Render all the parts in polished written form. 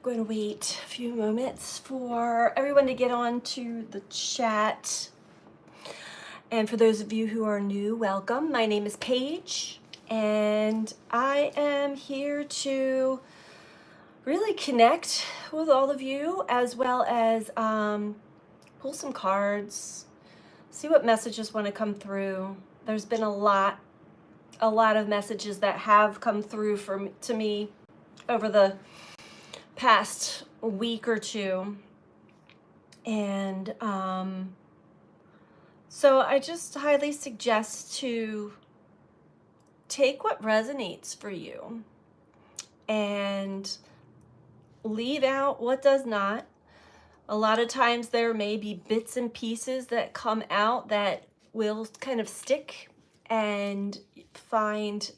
Going to wait a few moments for everyone to get on to the chat. And for those of you who are new, welcome. My name is Paige, and I am here to really connect with all of you, as well as pull some cards, see what messages want to come through. There's been a lot of messages that have come through to me over the past week or two, and so I just highly suggest to take what resonates for you and leave out what does not. A lot of times there may be bits and pieces that come out that will kind of stick and find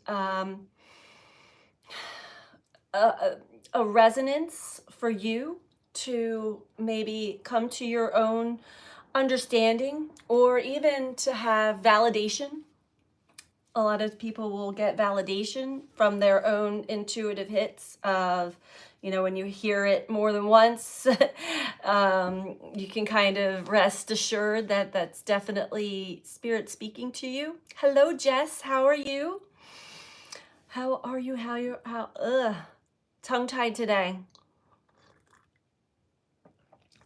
a resonance for you to maybe come to your own understanding, or even to have validation. A lot of people will get validation from their own intuitive hits of, when you hear it more than once, you can kind of rest assured that that's definitely spirit speaking to you. Hello, Jess. How are you? Tongue-tied today.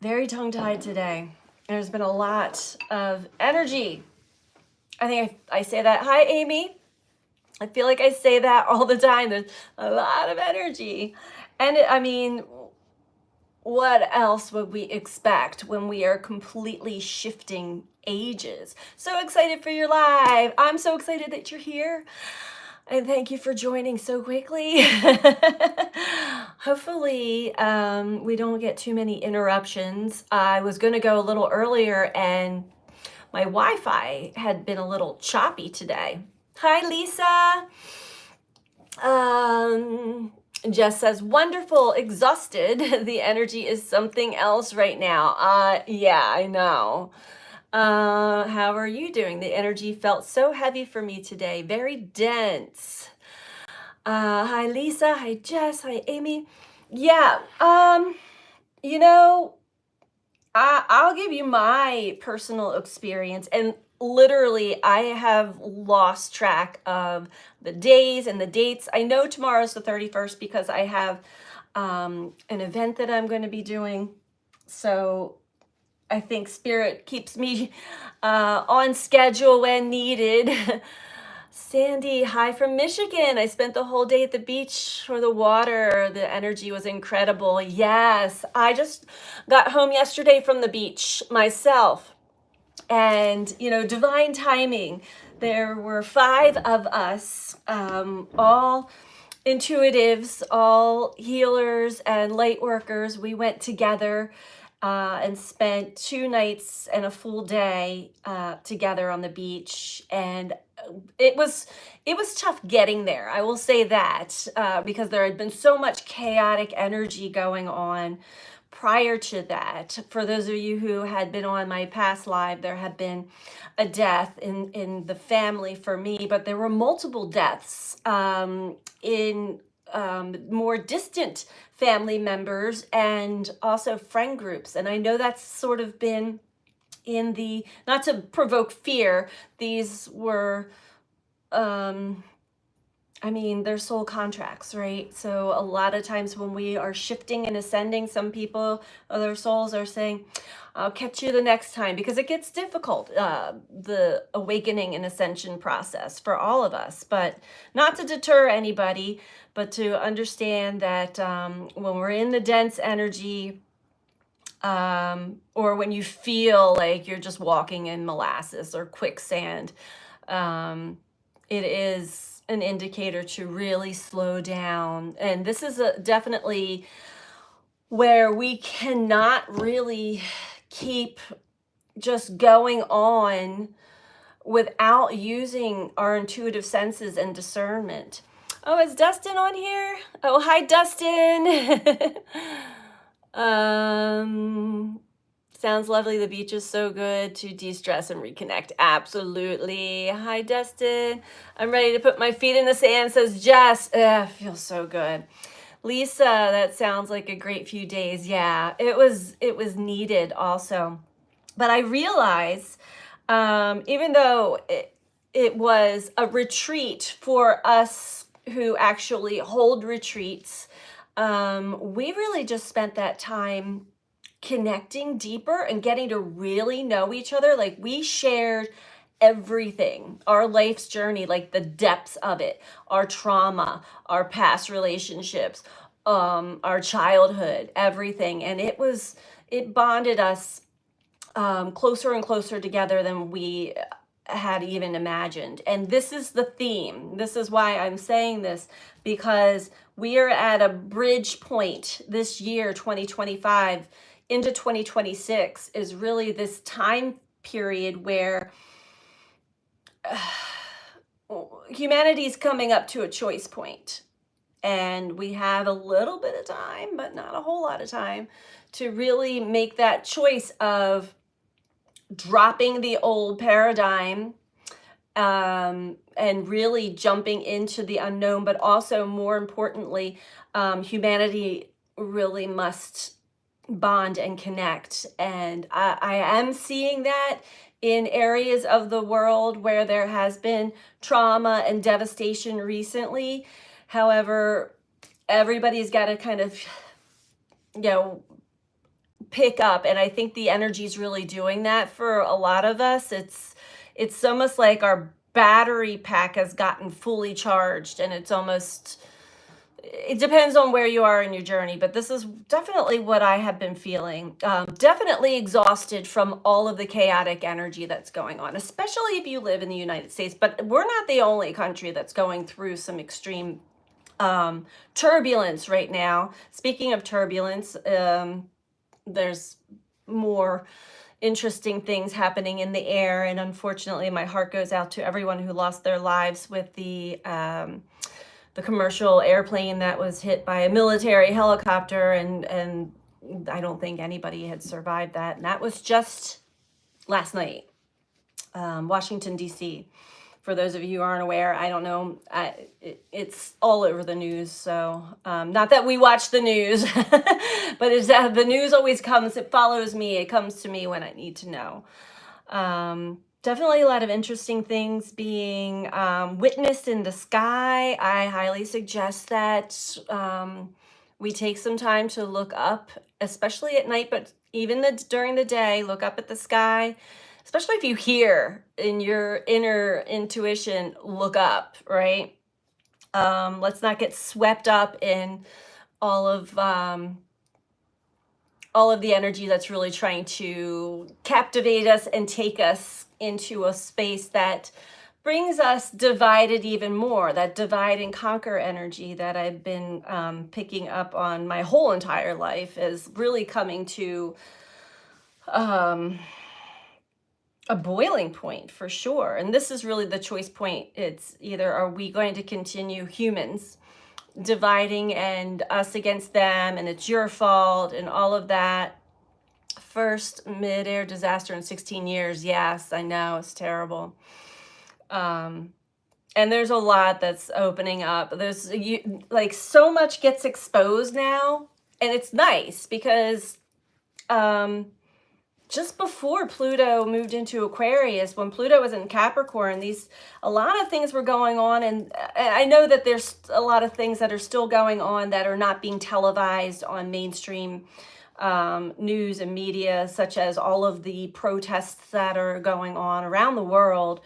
Very tongue-tied today. There's been a lot of energy. I think I say that. Hi, Amy. I feel like I say that all the time. There's a lot of energy. And what else would we expect when we are completely shifting ages? So excited for your live. I'm so excited that you're here. And thank you for joining so quickly. Hopefully, we don't get too many interruptions. I was going to go a little earlier, and my Wi-Fi had been a little choppy today. Hi, Lisa. Jess says, wonderful, exhausted. The energy is something else right now. Yeah, I know. How are you doing? The energy felt so heavy for me today, very dense. Hi, Lisa. Hi, Jess. Hi, Amy. Yeah, I'll give you my personal experience, and literally I have lost track of the days and the dates. I know tomorrow's the 31st because I have an event that I'm going to be doing. So I think Spirit keeps me on schedule when needed. Sandy, hi from Michigan. I spent the whole day at the beach or the water. The energy was incredible. Yes, I just got home yesterday from the beach myself. And, divine timing. There were 5 of us, all intuitives, all healers and light workers. We went together and spent 2 nights and a full day together on the beach, and it was tough getting there. I will say that because there had been so much chaotic energy going on prior to that. For those of you who had been on my past live, there had been a death in the family for me, but there were multiple deaths in more distant family members and also friend groups. And I know that's sort of been in the, not to provoke fear, these were, they're soul contracts, right? So a lot of times when we are shifting and ascending, some people, other souls are saying, I'll catch you the next time, because it gets difficult, the awakening and ascension process for all of us. But not to deter anybody, but to understand that when we're in the dense energy, or when you feel like you're just walking in molasses or quicksand, it is an indicator to really slow down. And this is definitely where we cannot really keep just going on without using our intuitive senses and discernment. Oh, is Dustin on here? Oh, hi, Dustin. Sounds lovely. The beach is so good to de-stress and reconnect. Absolutely. Hi, Dustin. I'm ready to put my feet in the sand, says Jess. Feels so good. Lisa, that sounds like a great few days. Yeah, it was needed also. But I realize, even though it was a retreat for us who actually hold retreats, we really just spent that time connecting deeper and getting to really know each other. Like we shared everything, our life's journey, like the depths of it, our trauma, our past relationships, our childhood, everything. And it bonded us closer and closer together than we had even imagined. And this is the theme. This is why I'm saying this, because we are at a bridge point this year, 2025 into 2026, is really this time period where humanity's coming up to a choice point. And we have a little bit of time, but not a whole lot of time, to really make that choice of dropping the old paradigm, and really jumping into the unknown. But also, more importantly, humanity really must bond and connect. And I am seeing that in areas of the world where there has been trauma and devastation recently. However, everybody's got to kind of, you know, pick up, and I think the energy is really doing that for a lot of us. It's almost like our battery pack has gotten fully charged, and it's almost, it depends on where you are in your journey, but this is definitely what I have been feeling. Definitely exhausted from all of the chaotic energy that's going on, especially if you live in the United States. But we're not the only country that's going through some extreme turbulence right now. Speaking of turbulence, there's more interesting things happening in the air, and unfortunately, my heart goes out to everyone who lost their lives with the commercial airplane that was hit by a military helicopter, and I don't think anybody had survived that. And that was just last night, Washington D.C. For those of you who aren't aware, I don't know, it's all over the news. So not that we watch the news, but it's, the news always comes, it follows me, it comes to me when I need to know. Definitely a lot of interesting things being witnessed in the sky. I highly suggest that we take some time to look up, especially at night, but even during the day, look up at the sky. Especially if you hear in your inner intuition, look up, right? Let's not get swept up in all of the energy that's really trying to captivate us and take us into a space that brings us divided even more. That divide and conquer energy that I've been picking up on my whole entire life is really coming to a boiling point for sure. And this is really the choice point. It's either, are we going to continue, humans, dividing and us against them, and it's your fault and all of that. First mid-air disaster in 16 years. Yes, I know, it's terrible. And there's a lot that's opening up. There's like so much gets exposed now, and it's nice because just before Pluto moved into Aquarius, when Pluto was in Capricorn, a lot of things were going on. And I know that there's a lot of things that are still going on that are not being televised on mainstream news and media, such as all of the protests that are going on around the world.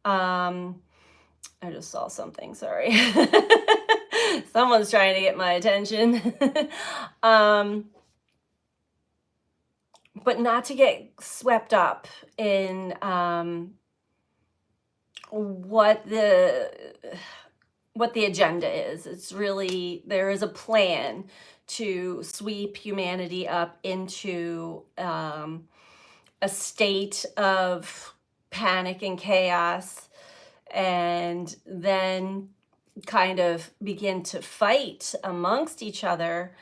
I just saw something, sorry. Someone's trying to get my attention. But not to get swept up in what the agenda is. It's really, there is a plan to sweep humanity up into a state of panic and chaos, and then kind of begin to fight amongst each other.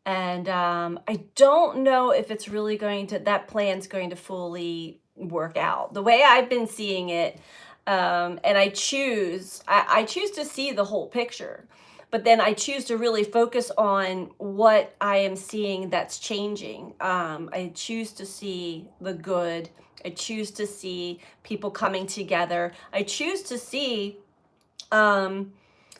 And I don't know if it's really that plan's going to fully work out the way I've been seeing it. And I choose to see the whole picture. but then I choose to really focus on what I am seeing that's changing. I choose to see the good. I choose to see people coming together. I choose to see um,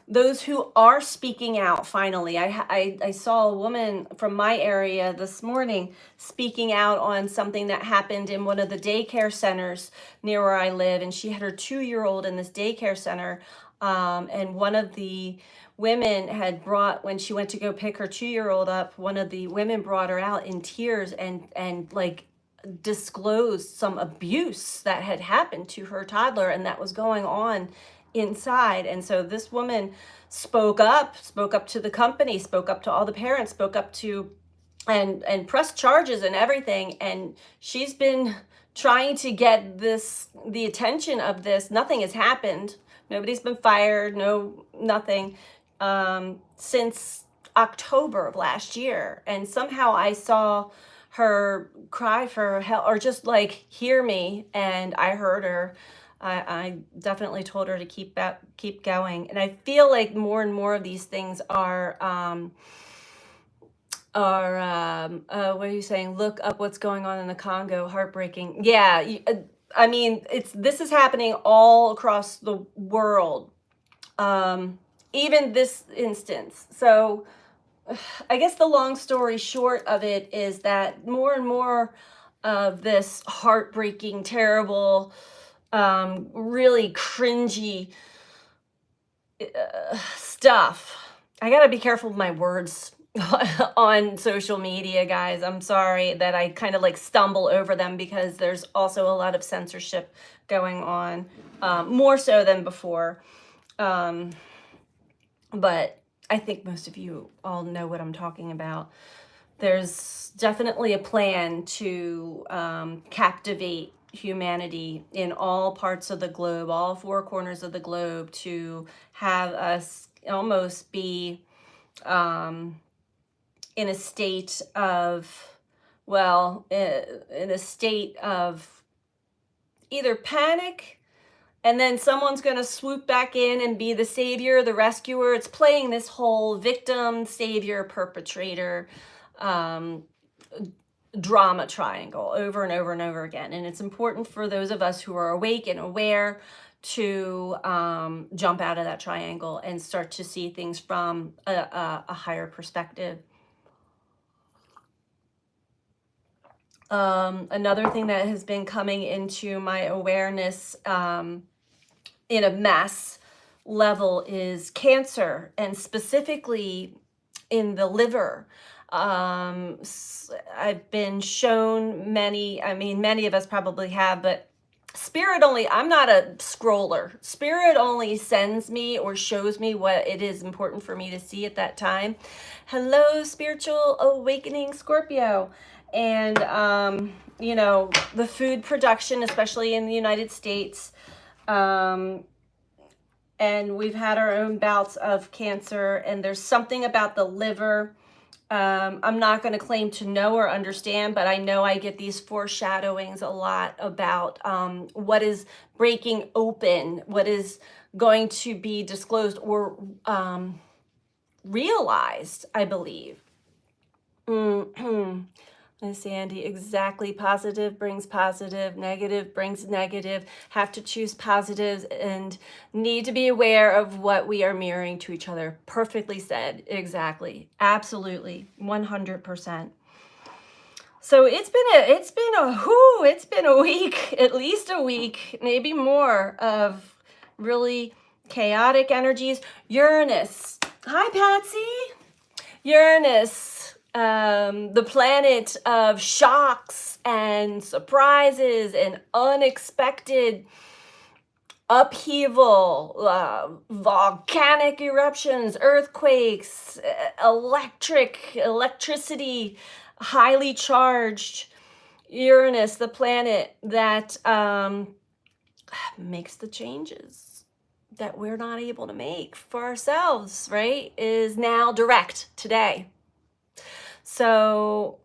those who are speaking out finally. I saw a woman from my area this morning speaking out on something that happened in one of the daycare centers near where I live. And she had her 2-year-old in this daycare center. And one of the women had brought, when she went to go pick her 2-year-old up, one of the women brought her out in tears and like disclosed some abuse that had happened to her toddler and that was going on inside. And so this woman spoke up to the company, spoke up to all the parents, spoke up to and pressed charges and everything. And she's been trying to get the attention of this. Nothing has happened. Nobody's been fired, nothing, since October of last year. And somehow I saw her cry for help, or just like hear me, and I heard her. I definitely told her to keep going. And I feel like more and more of these things what are you saying? Look up what's going on in the Congo. Heartbreaking. Yeah, I mean, this is happening all across the world. Even this instance. So I guess the long story short of it is that more and more of this heartbreaking, terrible, really cringy stuff. I gotta be careful with my words on social media, guys. I'm sorry that I kind of like stumble over them because there's also a lot of censorship going on, more so than before. But I think most of you all know what I'm talking about. There's definitely a plan to captivate humanity in all parts of the globe, all 4 corners of the globe, to have us almost be in a state of, well, in a state of either panic, and then someone's going to swoop back in and be the savior, the rescuer. It's playing this whole victim, savior, perpetrator drama triangle over and over and over again. And it's important for those of us who are awake and aware to jump out of that triangle and start to see things from a higher perspective. Another thing that has been coming into my awareness in a mass level is cancer, and specifically in the liver. I've been shown many of us probably have, but Spirit only, I'm not a scroller. Spirit only sends me or shows me what it is important for me to see at that time. Hello, spiritual awakening Scorpio. And, the food production, especially in the United States, and we've had our own bouts of cancer, and there's something about the liver. I'm not going to claim to know or understand, but I know I get these foreshadowings a lot about what is breaking open, what is going to be disclosed or realized, I believe. Sandy, exactly. Positive brings positive, negative brings negative. Have to choose positives and need to be aware of what we are mirroring to each other. Perfectly said. Exactly. Absolutely. 100%. So it's been a week, at least a week, maybe more, of really chaotic energies. Uranus. Hi, Patsy. Uranus. The planet of shocks and surprises and unexpected upheaval, volcanic eruptions, earthquakes, electricity, highly charged. Uranus, the planet that makes the changes that we're not able to make for ourselves, right, is now direct today. So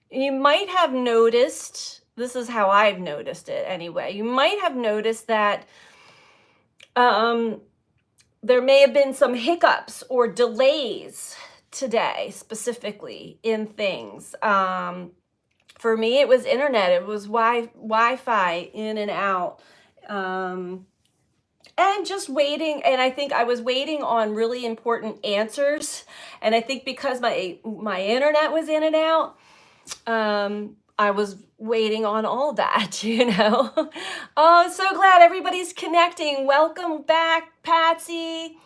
you might have noticed, this is how I've noticed it anyway, you might have noticed that there may have been some hiccups or delays today, specifically in things. For me, it was internet. It was Wi-Fi in and out. And just waiting, and I think I was waiting on really important answers. And I think because my internet was in and out, I was waiting on all that, you know. Oh, so glad everybody's connecting. Welcome back, Patsy.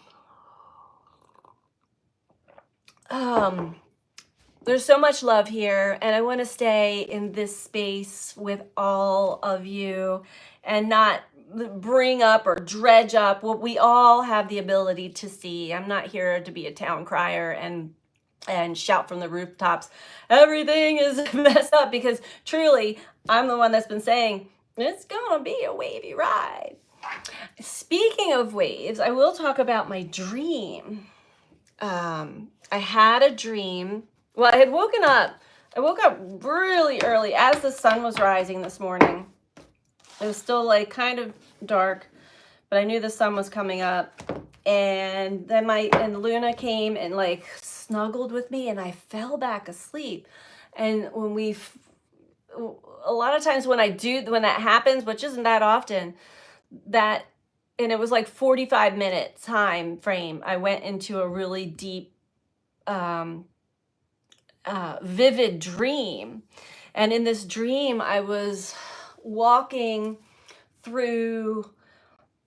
There's so much love here, and I want to stay in this space with all of you and not bring up or dredge up what we all have the ability to see. I'm not here to be a town crier and shout from the rooftops, everything is messed up, because truly, I'm the one that's been saying, it's gonna be a wavy ride. Speaking of waves, I will talk about my dream. I had a dream. Well, I woke up really early as the sun was rising this morning. It was still like kind of dark, but I knew the sun was coming up. And then Luna came and like snuggled with me, and I fell back asleep. And a lot of times when that happens, which isn't that often, and it was like 45-minute time frame, I went into a really deep, vivid dream. And in this dream, I was walking through,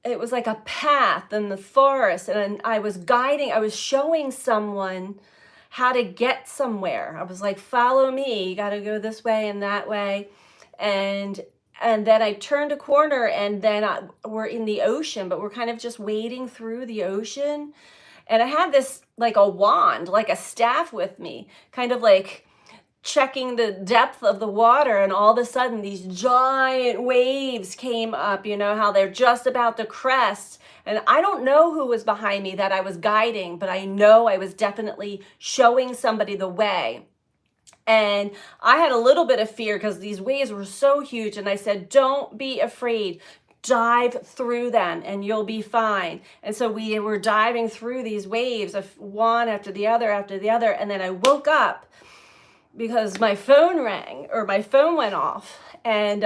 it was like a path in the forest, and I was showing someone how to get somewhere. I was like, follow me, you got to go this way and that way. And then I turned a corner, and then we're in the ocean, but we're kind of just wading through the ocean. And I had this like a wand, like a staff with me, kind of like checking the depth of the water. And all of a sudden these giant waves came up, you know how they're just about to crest. And I don't know who was behind me that I was guiding, but I know I was definitely showing somebody the way. And I had a little bit of fear because these waves were so huge. And I said, don't be afraid. Dive through them and you'll be fine. And so we were diving through these waves, of one after the other after the other. And then I woke up because my phone rang, or my phone went off. And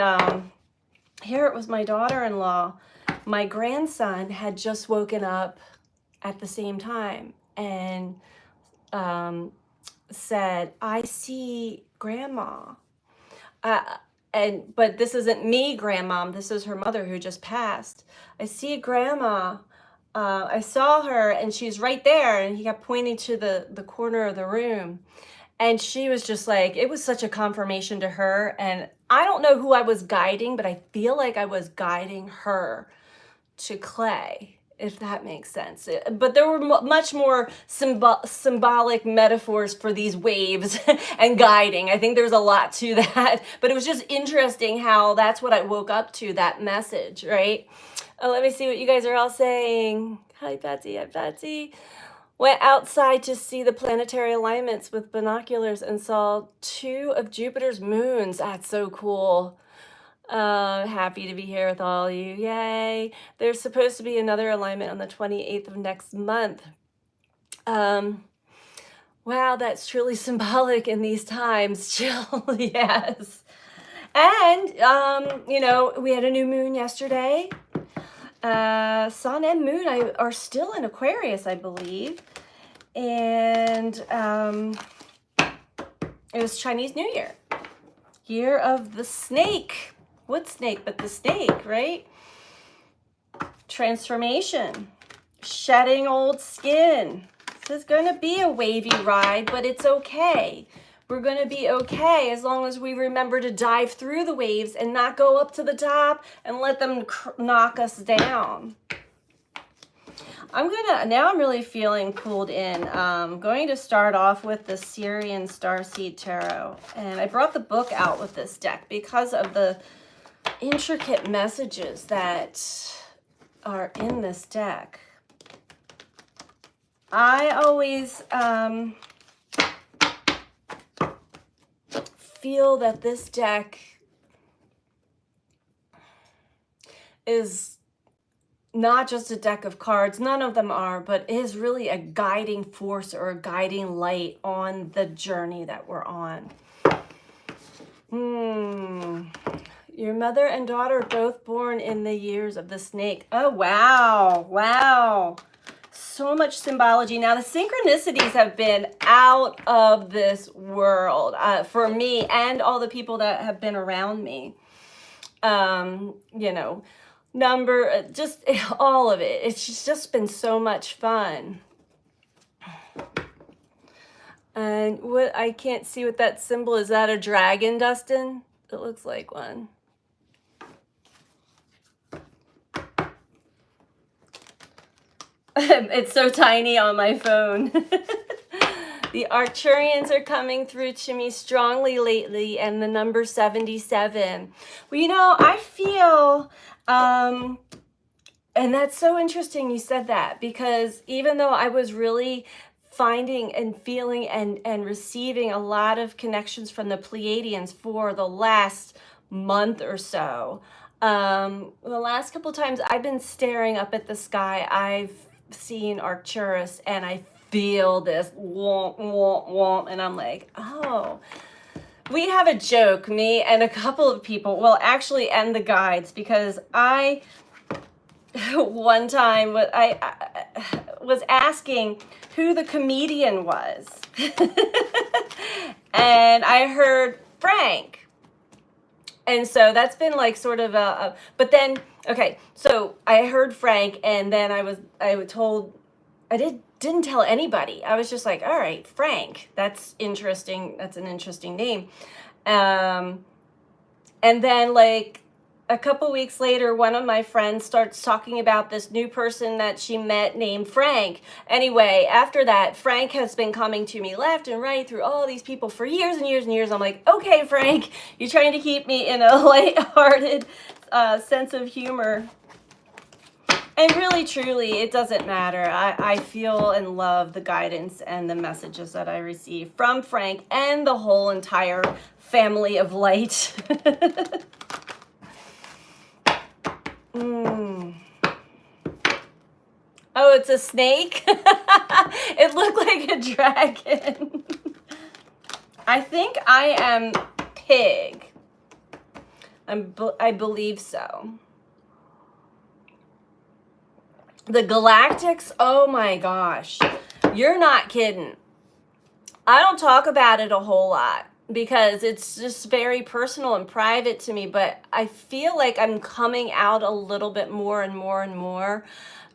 here it was my daughter-in-law. My grandson had just woken up at the same time and said, I see grandma. But this isn't me, grandmom. This is her mother who just passed. I see grandma. I saw her, and she's right there. And he kept pointing to the corner of the room. And she was just like, it was such a confirmation to her. And I don't know who I was guiding, but I feel like I was guiding her to Clay, if that makes sense. But there were much more symbolic metaphors for these waves and guiding. I think there's a lot to that, but it was just interesting how that's what I woke up to, that message, right? Let me see what you guys are all saying. Hi, Patsy. Hi, Patsy. Went outside to see the planetary alignments with binoculars and saw 2 of Jupiter's moons. That's so cool. Happy to be here with all you. Yay. There's supposed to be another alignment on the 28th of next month. Wow, that's truly symbolic in these times. Jill, yes. And, we had a new moon yesterday. Sun and moon are still in Aquarius, I believe. And it was Chinese New Year. Year of the snake. What snake but the snake, right? Transformation. Shedding old skin. This is going to be a wavy ride, but it's okay. We're going to be okay as long as we remember to dive through the waves and not go up to the top and let them knock us down. Now I'm really feeling pulled in. I'm going to start off with the Syrian Starseed Tarot. And I brought the book out with this deck because of the intricate messages that are in this deck. I always feel that this deck is not just a deck of cards, none of them are, but is really a guiding force or a guiding light on the journey that we're on. Your mother and daughter both born in the years of the snake. Oh, wow. Wow. So much symbology. Now, the synchronicities have been out of this world for me and all the people that have been around me. You know, number, just all of it. It's just been so much fun. And what, I can't see what that symbol is. That a dragon, Dustin? It looks like one. It's so tiny on my phone. The Arcturians are coming through to me strongly lately, and the number 77. Well, you know, I feel, and that's so interesting you said that, because even though I was really finding and feeling and receiving a lot of connections from the Pleiadians for the last month or so, the last couple times I've been staring up at the sky, I've seen Arcturus, and I feel this womp, womp, womp, and I'm like, oh. We have a joke, me and a couple of people, well, actually, and the guides, because I, one time, I was asking who the comedian was. And I heard Frank. And so that's been like sort of but then, okay, so I heard Frank, and then I was told, I didn't tell anybody. I was just like, all right, Frank, that's interesting. That's an interesting name. And then like a couple weeks later, one of my friends starts talking about this new person that she met named Frank. Anyway, after that, Frank has been coming to me left and right through all these people for years and years and years. I'm like, okay, Frank, you're trying to keep me in a lighthearted sense of humor. And really, truly, it doesn't matter. I feel and love the guidance and the messages that I receive from Frank and the whole entire family of light. Oh, it's a snake? It looked like a dragon. I think I am pig. I believe so. The Galactics, oh my gosh. You're not kidding. I don't talk about it a whole lot because it's just very personal and private to me, but I feel like I'm coming out a little bit more and more and more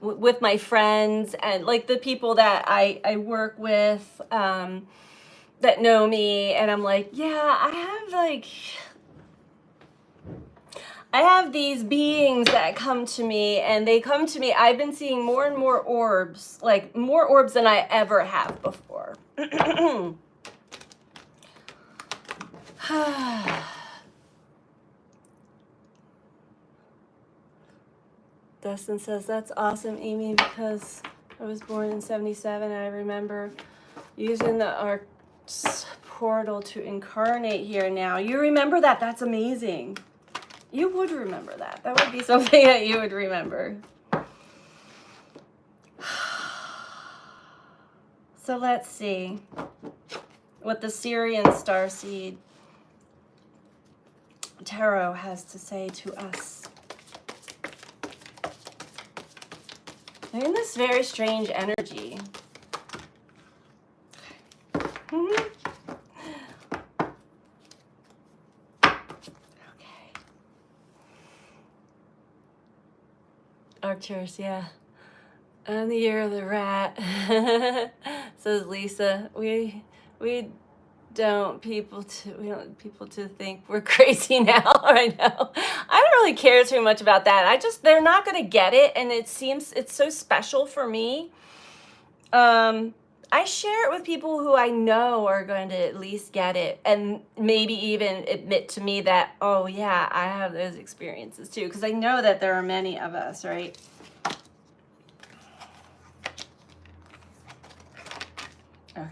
with my friends and like the people that I work with that know me, and I'm like, yeah, I have these beings that come to me, and they come to me. I've been seeing more and more orbs, like more orbs than I ever have before. Dustin says, that's awesome, Amy, because I was born in 77, and I remember using the Arc's portal to incarnate here now. You remember that? That's amazing. You would remember that. That would be something that you would remember. So let's see what the Syrian starseed tarot has to say to us. They're in this very strange energy. Arcturus, yeah. And the year of the rat, says Lisa. We don't want people to think we're crazy now. I know. I don't really care too much about that. They're not gonna get it, and it seems it's so special for me. I share it with people who I know are going to at least get it, and maybe even admit to me that, oh yeah, I have those experiences too, because I know that there are many of us, right? Okay.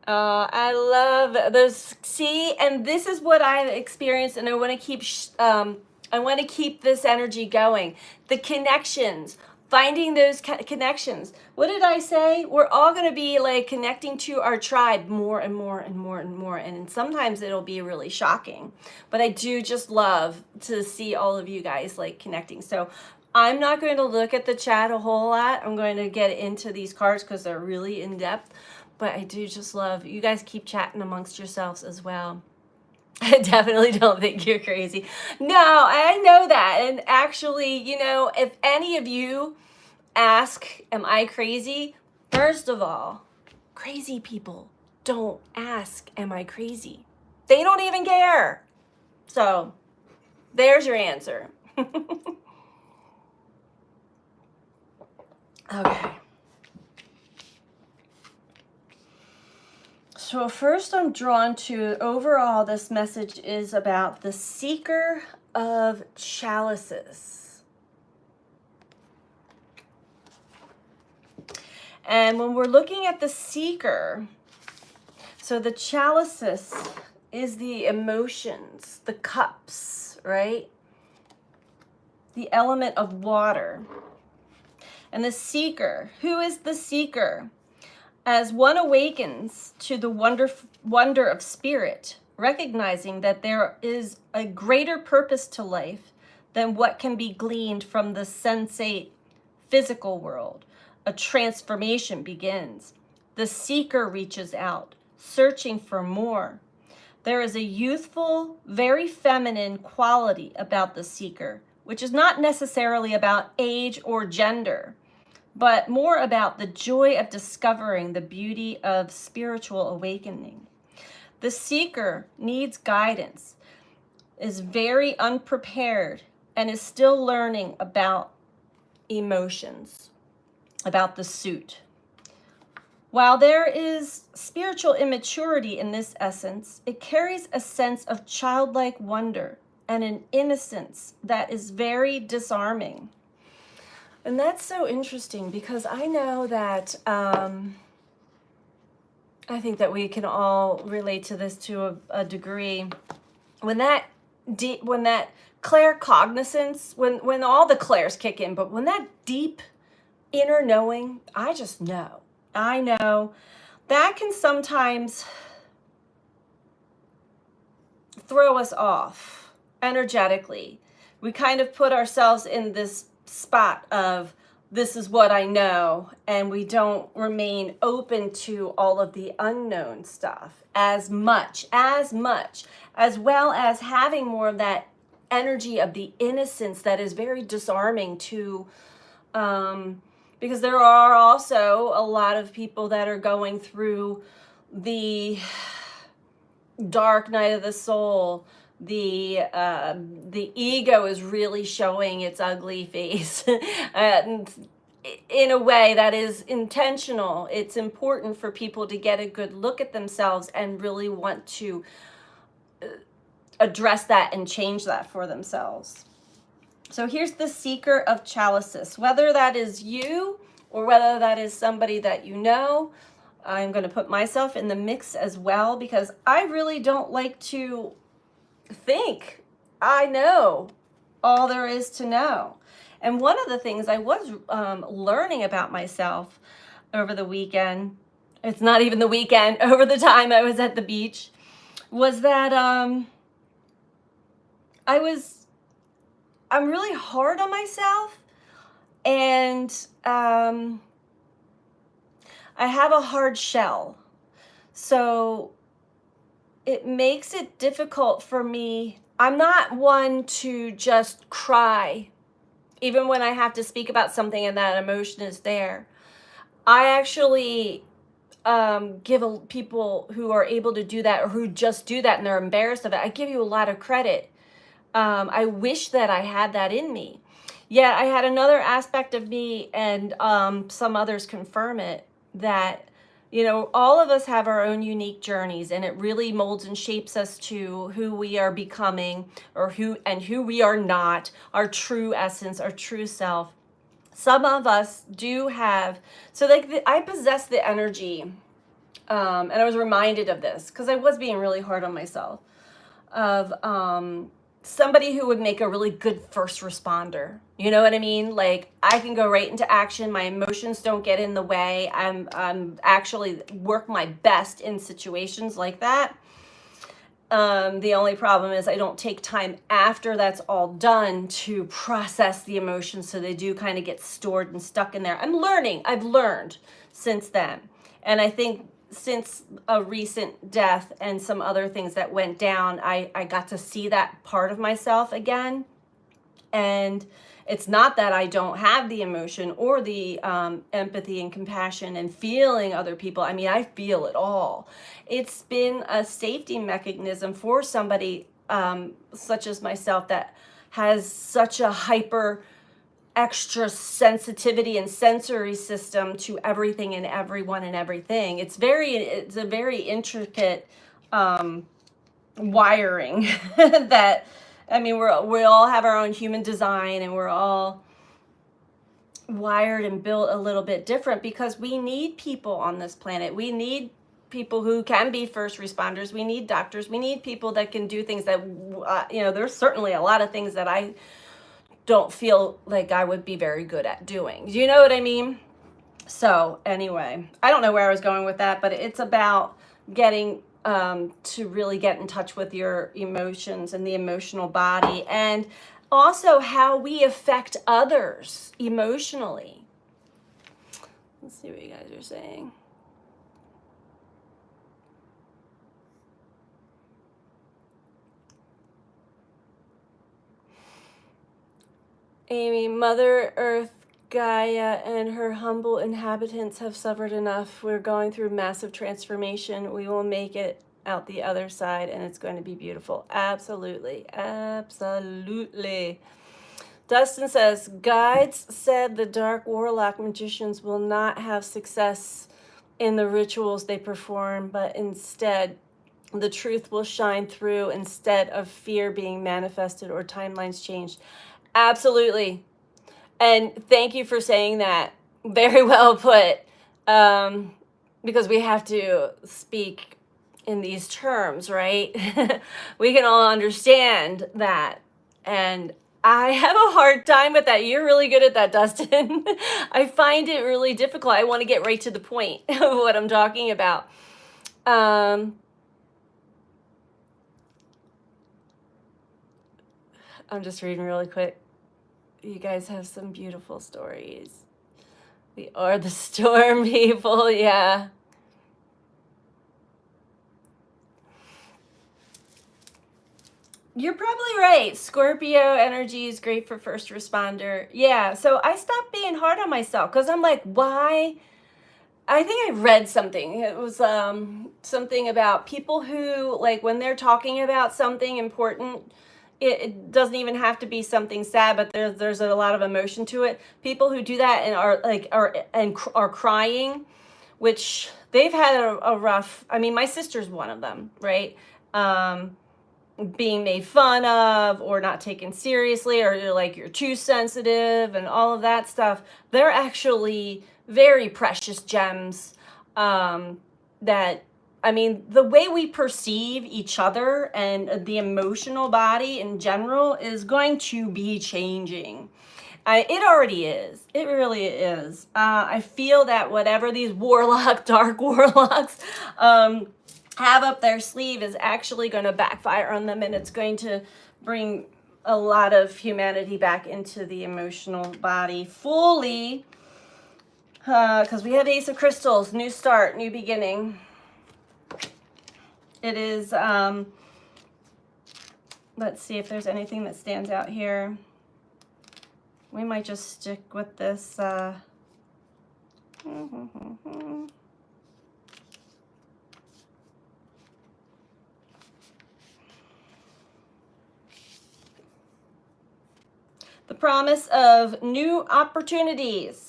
I love those. See, and this is what I've experienced, and I want to keep. I want to keep this energy going. The connections, finding those connections. What did I say? We're all going to be like connecting to our tribe more and more and more and more, and sometimes it'll be really shocking. But I do just love to see all of you guys like connecting. So I'm not going to look at the chat a whole lot. I'm going to get into these cards because they're really in depth. But I do just love you guys keep chatting amongst yourselves as well. I definitely don't think you're crazy. No, I know that. And actually, you know, if any of you ask, am I crazy? First of all, crazy people don't ask, am I crazy? They don't even care. So there's your answer. Okay. So first I'm drawn to, overall this message is about the seeker of chalices. And when we're looking at the seeker, so the chalices is the emotions, the cups, right? The element of water. And the seeker, who is the seeker? As one awakens to the wonder of spirit, recognizing that there is a greater purpose to life than what can be gleaned from the sensate physical world, a transformation begins. The seeker reaches out, searching for more. There is a youthful, very feminine quality about the seeker, which is not necessarily about age or gender, but more about the joy of discovering the beauty of spiritual awakening. The seeker needs guidance, is very unprepared, and is still learning about emotions, about the suit. While there is spiritual immaturity in this essence, it carries a sense of childlike wonder and an innocence that is very disarming. And that's so interesting because I know that I think that we can all relate to this to a degree. When that claircognizance, when all the clairs kick in, but when that deep inner knowing, I just know. I know that can sometimes throw us off energetically. We kind of put ourselves in this spot of this is what I know, and we don't remain open to all of the unknown stuff as much, as well as having more of that energy of the innocence that is very disarming to, because there are also a lot of people that are going through the dark night of the soul. The ego is really showing its ugly face and in a way that is intentional. It's important for people to get a good look at themselves and really want to address that and change that for themselves. So here's the seeker of chalices. Whether that is you or whether that is somebody that you know, I'm going to put myself in the mix as well because I really don't like to think I know all there is to know. And one of the things I was learning about myself over the weekend, it's not even the weekend, over the time I was at the beach, was that I'm really hard on myself, and I have a hard shell. So it makes it difficult for me. I'm not one to just cry, even when I have to speak about something and that emotion is there. I actually give people who are able to do that or who just do that and they're embarrassed of it, I give you a lot of credit. I wish that I had that in me. Yet I had another aspect of me, and some others confirm it, that you know, all of us have our own unique journeys, and it really molds and shapes us to who we are becoming, or who we are not, our true essence, our true self. Some of us do have, so like I possess the energy and I was reminded of this because I was being really hard on myself, of somebody who would make a really good first responder. You know what I mean? Like, I can go right into action. My emotions don't get in the way. I'm actually work my best in situations like that. The only problem is I don't take time after that's all done to process the emotions, so they do kind of get stored and stuck in there. I've learned since then. And I think since a recent death and some other things that went down, I got to see that part of myself again. And it's not that I don't have the emotion or the empathy and compassion and feeling other people. I mean, I feel it all. It's been a safety mechanism for somebody such as myself that has such a hyper extra sensitivity and sensory system to everything and everyone and everything. It's a very intricate wiring that, I mean, we all have our own human design, and we're all wired and built a little bit different because we need people on this planet. We need people who can be first responders. We need doctors. We need people that can do things that, there's certainly a lot of things that I don't feel like I would be very good at doing. Do you know what I mean? So anyway, I don't know where I was going with that, but it's about getting to really get in touch with your emotions and the emotional body, and also how we affect others emotionally. Let's see what you guys are saying. Amy, Mother Earth, Gaia, and her humble inhabitants have suffered enough. We're going through massive transformation. We will make it out the other side, and it's going to be beautiful. Absolutely. Absolutely. Dustin says, guides said the dark warlock magicians will not have success in the rituals they perform, but instead the truth will shine through instead of fear being manifested or timelines changed. Absolutely. And thank you for saying that. Very well put. Because we have to speak in these terms, right? We can all understand that. And I have a hard time with that. You're really good at that, Dustin. I find it really difficult. I want to get right to the point of what I'm talking about. I'm just reading really quick. You guys have some beautiful stories. We are the storm people, yeah. You're probably right. Scorpio energy is great for first responder. Yeah, so I stopped being hard on myself because I'm like, why? I think I read something. It was something about people who, like, when they're talking about something important, it doesn't even have to be something sad, but there's a lot of emotion to it. People who do that and are crying, which they've had a rough. I mean, my sister's one of them, right? Being made fun of or not taken seriously, or like you're too sensitive and all of that stuff. They're actually very precious gems that, I mean, the way we perceive each other and the emotional body in general is going to be changing. It already is. It really is. I feel that whatever these dark warlocks have up their sleeve is actually going to backfire on them, and it's going to bring a lot of humanity back into the emotional body fully, because we have Ace of Crystals, new start, new beginning. It is, let's see if there's anything that stands out here. We might just stick with this. The promise of new opportunities.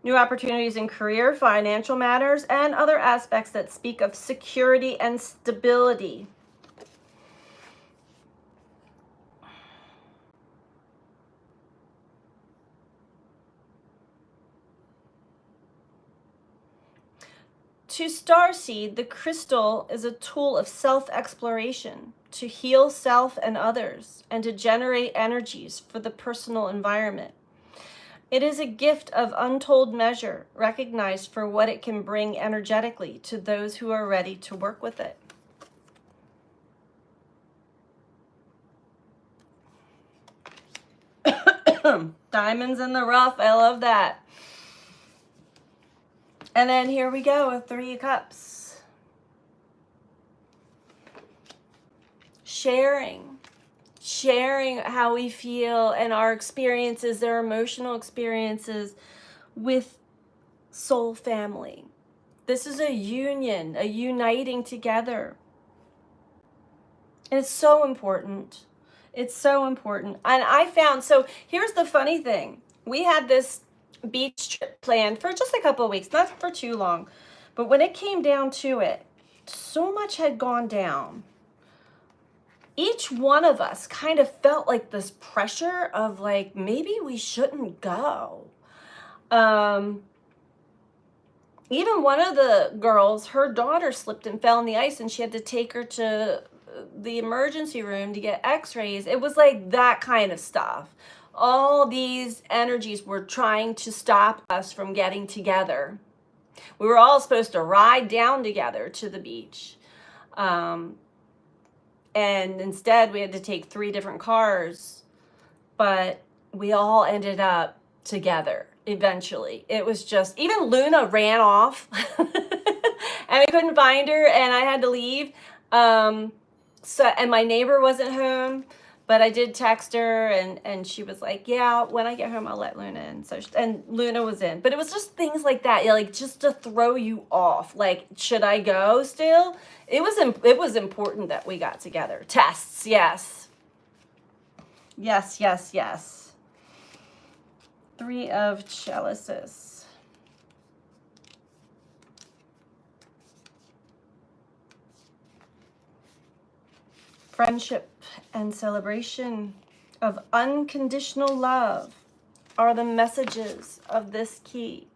New opportunities in career, financial matters, and other aspects that speak of security and stability. To Starseed, the crystal is a tool of self-exploration to heal self and others and to generate energies for the personal environment. It is a gift of untold measure, recognized for what it can bring energetically to those who are ready to work with it. Diamonds in the rough. I love that. And then here we go with 3 of Cups. Sharing how we feel and our experiences, their emotional experiences with soul family. This is a union, a uniting together. And it's so important. It's so important. And I found, so here's the funny thing. We had this beach trip planned for just a couple of weeks, not for too long. But when it came down to it, so much had gone down. Each one of us kind of felt like this pressure of like, maybe we shouldn't go. Even one of the girls, her daughter slipped and fell in the ice and she had to take her to the emergency room to get x-rays. It was like that kind of stuff. All these energies were trying to stop us from getting together. We were all supposed to ride down together to the beach. And instead we had to take 3 different cars, but we all ended up together eventually. It was just, even Luna ran off and I couldn't find her and I had to leave. And my neighbor wasn't home, but I did text her and she was like, yeah, when I get home, I'll let Luna in. So, and Luna was in, but it was just things like that. Yeah, like just to throw you off. Like, should I go still? It was important that we got together. Tests. Yes. Yes, yes, yes. 3 of Chalices. Friendship and celebration of unconditional love are the messages of this key.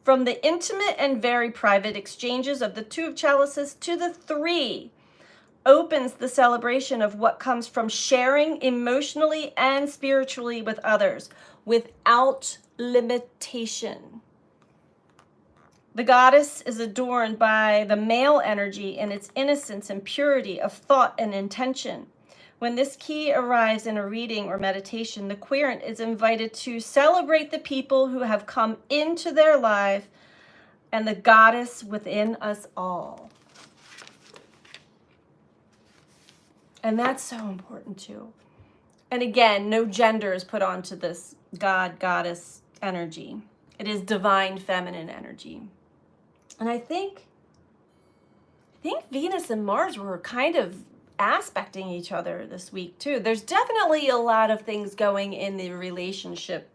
From the intimate and very private exchanges of the 2 of Chalices to the 3 opens the celebration of what comes from sharing emotionally and spiritually with others without limitation. The goddess is adorned by the male energy in its innocence and purity of thought and intention. When this key arrives in a reading or meditation, the querent is invited to celebrate the people who have come into their life and the goddess within us all. And that's so important too. And again, no gender is put onto this God, goddess energy. It is divine feminine energy. And I think Venus and Mars were kind of aspecting each other this week too. There's definitely a lot of things going in the relationship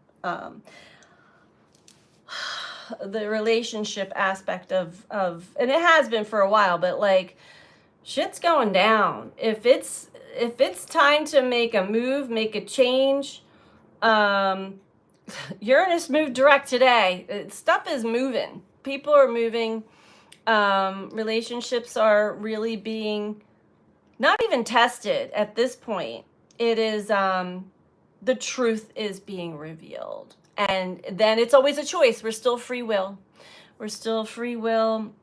aspect of, and it has been for a while, but like shit's going down. If it's time to make a move, make a change, Uranus moved direct today. Stuff is moving. People are moving. Relationships are really being not even tested at this point. It is, the truth is being revealed. And then it's always a choice. We're still free will. We're still free will,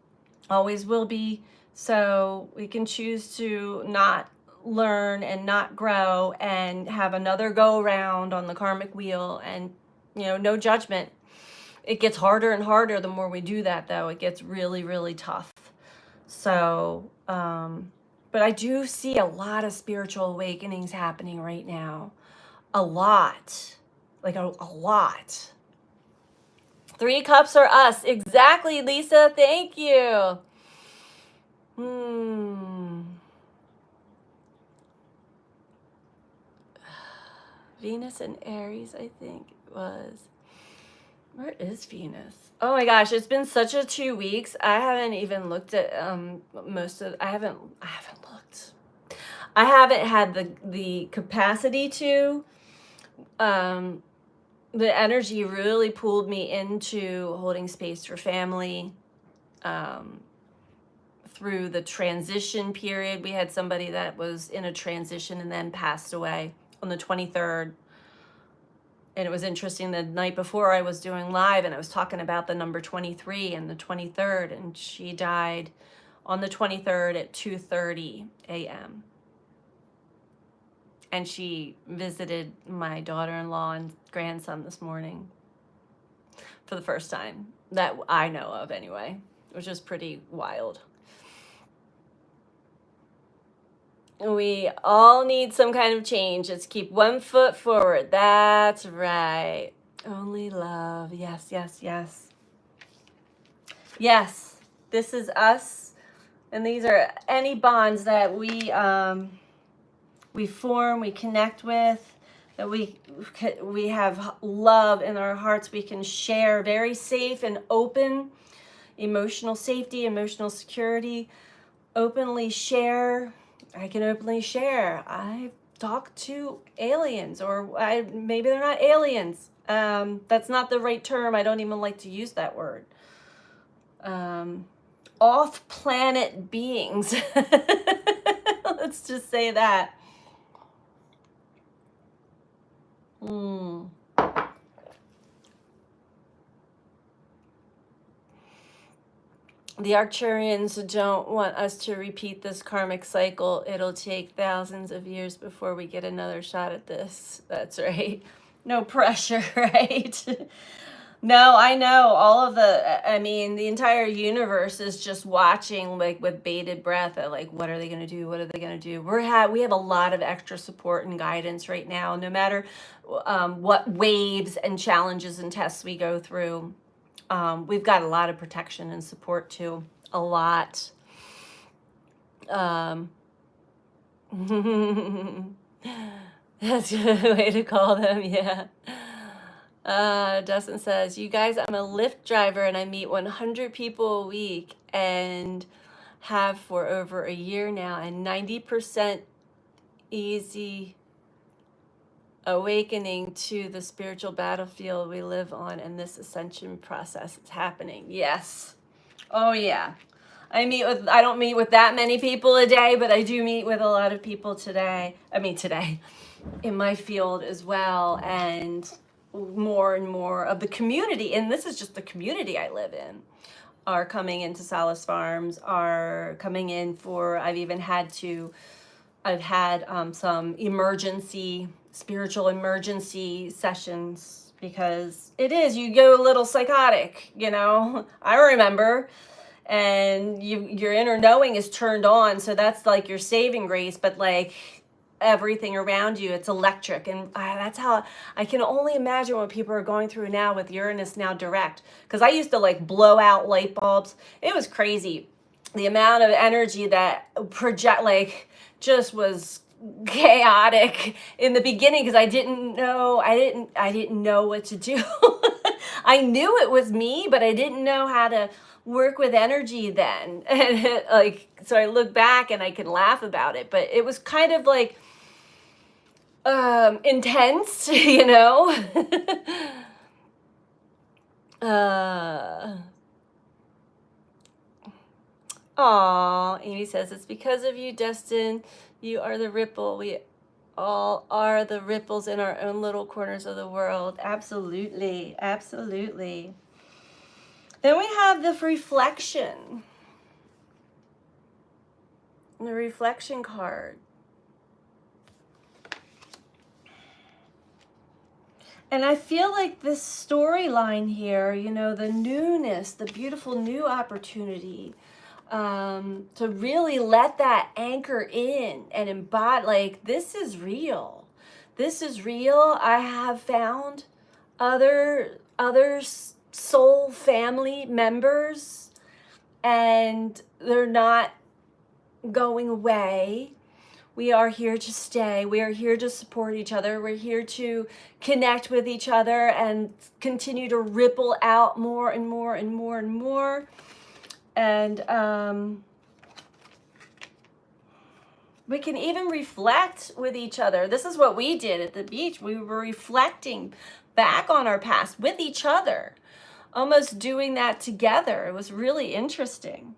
always will be. So we can choose to not learn and not grow and have another go around on the karmic wheel, and, you know, no judgment. It gets harder and harder the more we do that, though. It gets really, really tough. So, but I do see a lot of spiritual awakenings happening right now. A lot. Like a lot. 3 cups are us. Exactly, Lisa. Thank you. Venus and Aries, I think it was. Where is Venus? Oh my gosh, it's been such a 2 weeks. I haven't even looked at I haven't looked. I haven't had the capacity to. the energy really pulled me into holding space for family. Um, through the transition period, we had somebody that was in a transition and then passed away on the 23rd. And it was interesting, the night before I was doing live and I was talking about the number 23 and the 23rd, and she died on the 23rd at 2:30 a.m. And she visited my daughter-in-law and grandson this morning for the first time that I know of anyway, which is pretty wild. We all need some kind of change. Let's keep one foot forward. That's right. Only love. Yes, yes, yes. Yes, this is us. And these are any bonds that we form, we connect with, that we have love in our hearts. We can share, very safe and open, emotional safety, emotional security, openly share. I can openly share. I've talked to aliens, or maybe they're not aliens. That's not the right term. I don't even like to use that word. Off-planet beings. Let's just say that. The Arcturians don't want us to repeat this karmic cycle. It'll take thousands of years before we get another shot at this. That's right. No pressure, right? No, I know all of I mean, the entire universe is just watching, like, with bated breath at, like, what are they going to do? What are they going to do? We have a lot of extra support and guidance right now, no matter what waves and challenges and tests we go through. We've got a lot of protection and support too. A lot. That's a good way to call them, yeah. Dustin says, you guys, I'm a Lyft driver and I meet 100 people a week and have for over a year now, and 90% easy awakening to the spiritual battlefield we live on, and this ascension process is happening. Yes. Oh yeah. I don't meet with that many people a day, but I do meet with a lot of people today in my field as well, and more and more of the community, and this is just the community I live in, are coming into Solace Farms, are coming in for, I've had some spiritual emergency sessions, because you go a little psychotic, I remember, and your inner knowing is turned on, so that's like your saving grace, but like everything around you, it's electric, and that's how I can only imagine what people are going through now with Uranus now direct, because I used to like blow out light bulbs. It was crazy, the amount of energy that just was chaotic in the beginning, because I didn't know what to do. I knew it was me, but I didn't know how to work with energy then. And so I look back and I can laugh about it, but it was kind of like intense, Amy says, it's because of you, Destin. You are the ripple. We all are the ripples in our own little corners of the world. Absolutely. Absolutely. Then we have the reflection. The reflection card. And I feel like this storyline here, the newness, the beautiful new opportunity, to really let that anchor in and embody, like, this is real. This is real. I have found other soul family members, and they're not going away. We are here to stay. We are here to support each other. We're here to connect with each other and continue to ripple out more and more and more and more. And We can even reflect with each other. This is what we did at the beach. We were reflecting back on our past with each other, almost doing that together. It was really interesting.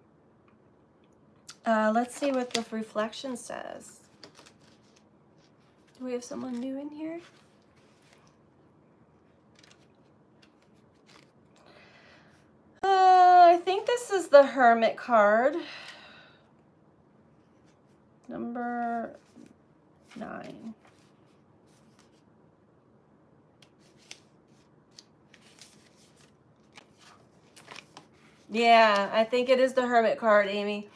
Let's see what the reflection says. Do we have someone new in here? I think this is the Hermit card. Number 9. Yeah, I think it is the Hermit card, Amy.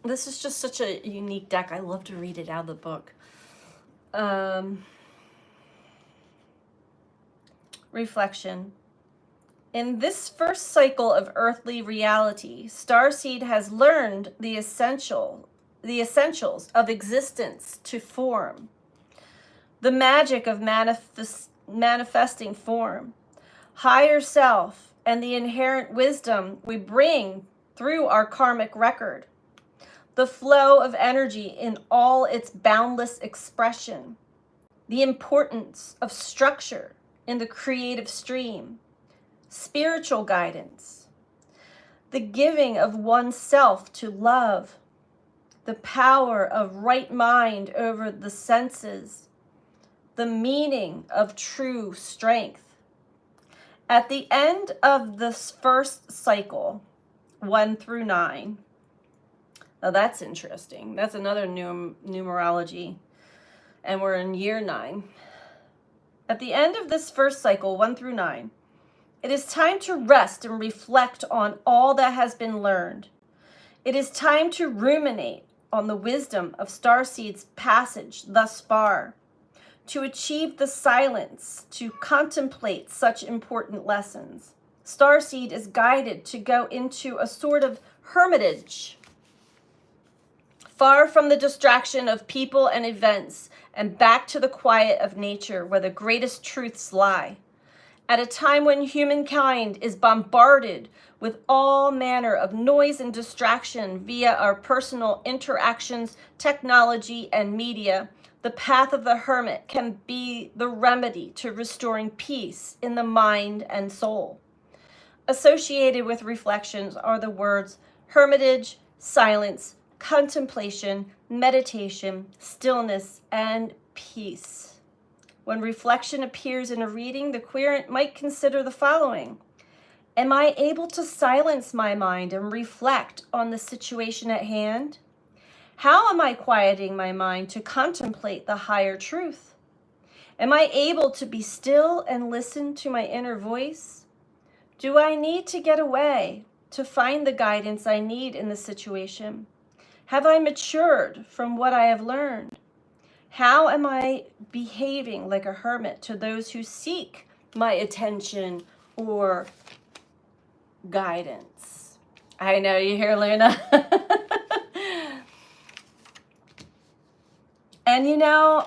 This is just such a unique deck. I love to read it out of the book. Reflection. In this first cycle of earthly reality, Starseed has learned the essentials of existence to form, the magic of manifesting form, higher self, and the inherent wisdom we bring through our karmic record, the flow of energy in all its boundless expression, the importance of structure in the creative stream, spiritual guidance, the giving of oneself to love, the power of right mind over the senses, the meaning of true strength. At the end of this first cycle, 1 through 9, now that's interesting. That's another numerology, and we're in year 9. At the end of this first cycle, 1 through 9, it is time to rest and reflect on all that has been learned. It is time to ruminate on the wisdom of Starseed's passage thus far, to achieve the silence, to contemplate such important lessons. Starseed is guided to go into a sort of hermitage, far from the distraction of people and events, and back to the quiet of nature where the greatest truths lie. At a time when humankind is bombarded with all manner of noise and distraction via our personal interactions, technology, and media, the path of the hermit can be the remedy to restoring peace in the mind and soul. Associated with reflections are the words hermitage, silence, contemplation, meditation, stillness, and peace. When reflection appears in a reading, the querent might consider the following. Am I able to silence my mind and reflect on the situation at hand? How am I quieting my mind to contemplate the higher truth? Am I able to be still and listen to my inner voice? Do I need to get away to find the guidance I need in the situation? Have I matured from what I have learned? How am I behaving like a hermit to those who seek my attention or guidance? I know you hear, Luna. And you know,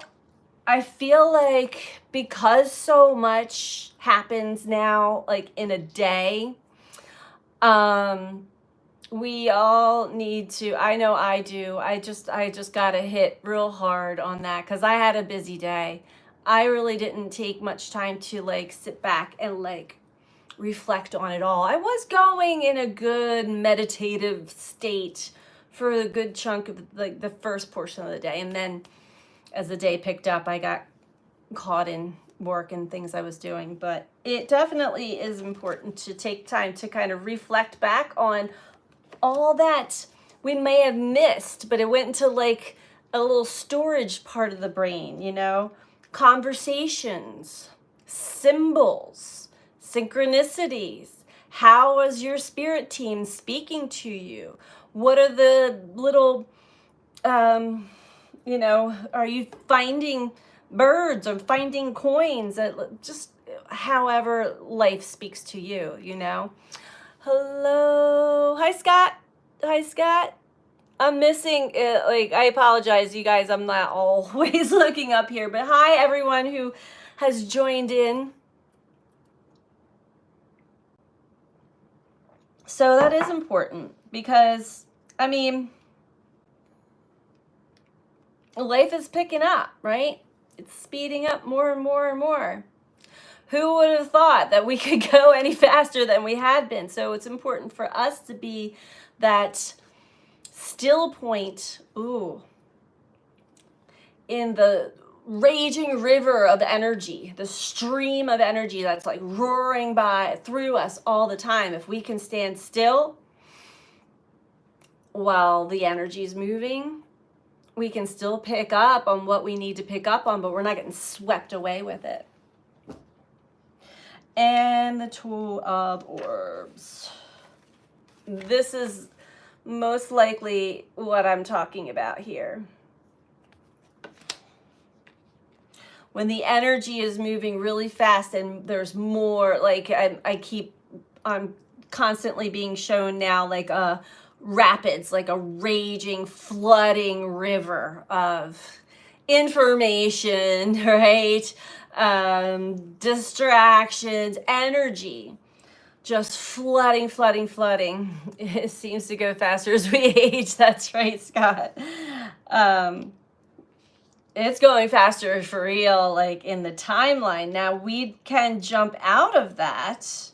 I feel like because so much happens now, like in a day, we all need to, I know I do, I just got to hit real hard on that because I had a busy day. I really didn't take much time to like sit back and like reflect on it all. I was going in a good meditative state for a good chunk of like the first portion of the day, and then as the day picked up, I got caught in work and things I was doing. But it definitely is important to take time to kind of reflect back on all that we may have missed, but it went into like a little storage part of the brain, you know, conversations, symbols, synchronicities. How is your spirit team speaking to you? What are the little, you know, are you finding birds or finding coins? Just however life speaks to you, you know. Hello. Hi, Scott. Hi, Scott. I'm missing it. Like, I apologize, you guys. I'm not always looking up here. But hi, everyone who has joined in. So that is important because, I mean, life is picking up, right? It's speeding up more and more and more. Who would have thought that we could go any faster than we had been? So it's important for us to be that still point, in the raging river of energy, the stream of energy that's like roaring by through us all the time. If we can stand still while the energy is moving, we can still pick up on what we need to pick up on, but we're not getting swept away with it. And the Two of Orbs. This is most likely what I'm talking about here. When the energy is moving really fast and there's more, like I'm constantly being shown now like a rapids, like a raging, flooding river of information, right? Distractions, energy, just flooding. It seems to go faster as we age. That's right, Scott. It's going faster for real, like in the timeline. Now we can jump out of that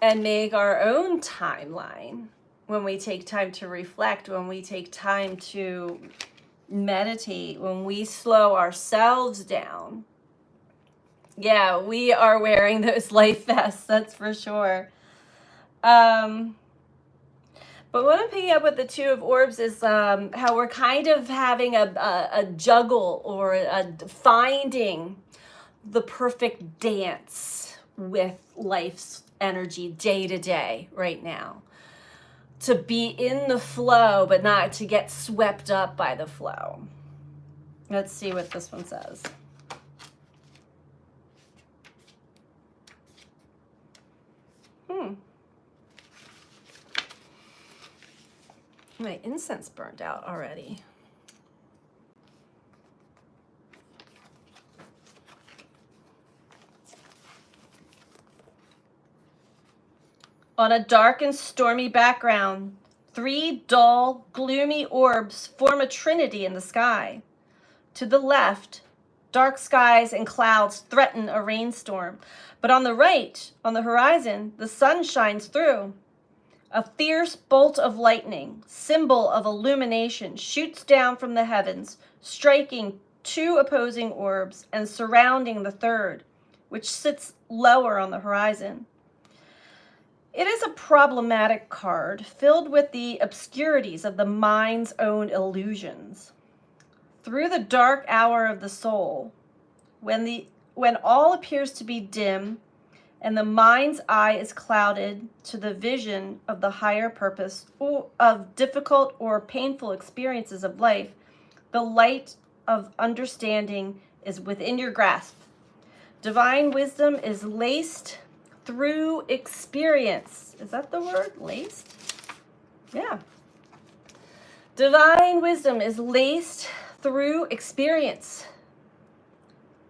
and make our own timeline when we take time to reflect, when we take time to meditate, when we slow ourselves down. Yeah, we are wearing those life vests, that's for sure. But what I'm picking up with the Two of Orbs is how we're kind of having a juggle or finding the perfect dance with life's energy day to day right now. To be in the flow, but not to get swept up by the flow. Let's see what this one says. My incense burned out already. On a dark and stormy background, 3 dull, gloomy orbs form a trinity in the sky. To the left, dark skies and clouds threaten a rainstorm. But on the right, on the horizon, the sun shines through. A fierce bolt of lightning, symbol of illumination, shoots down from the heavens, striking 2 opposing orbs and surrounding the third, which sits lower on the horizon. It is a problematic card filled with the obscurities of the mind's own illusions. Through the dark hour of the soul, when all appears to be dim and the mind's eye is clouded to the vision of the higher purpose or of difficult or painful experiences of life, the light of understanding is within your grasp. Divine wisdom is laced through experience. Is that the word? Laced? Yeah. Divine wisdom is laced through experience.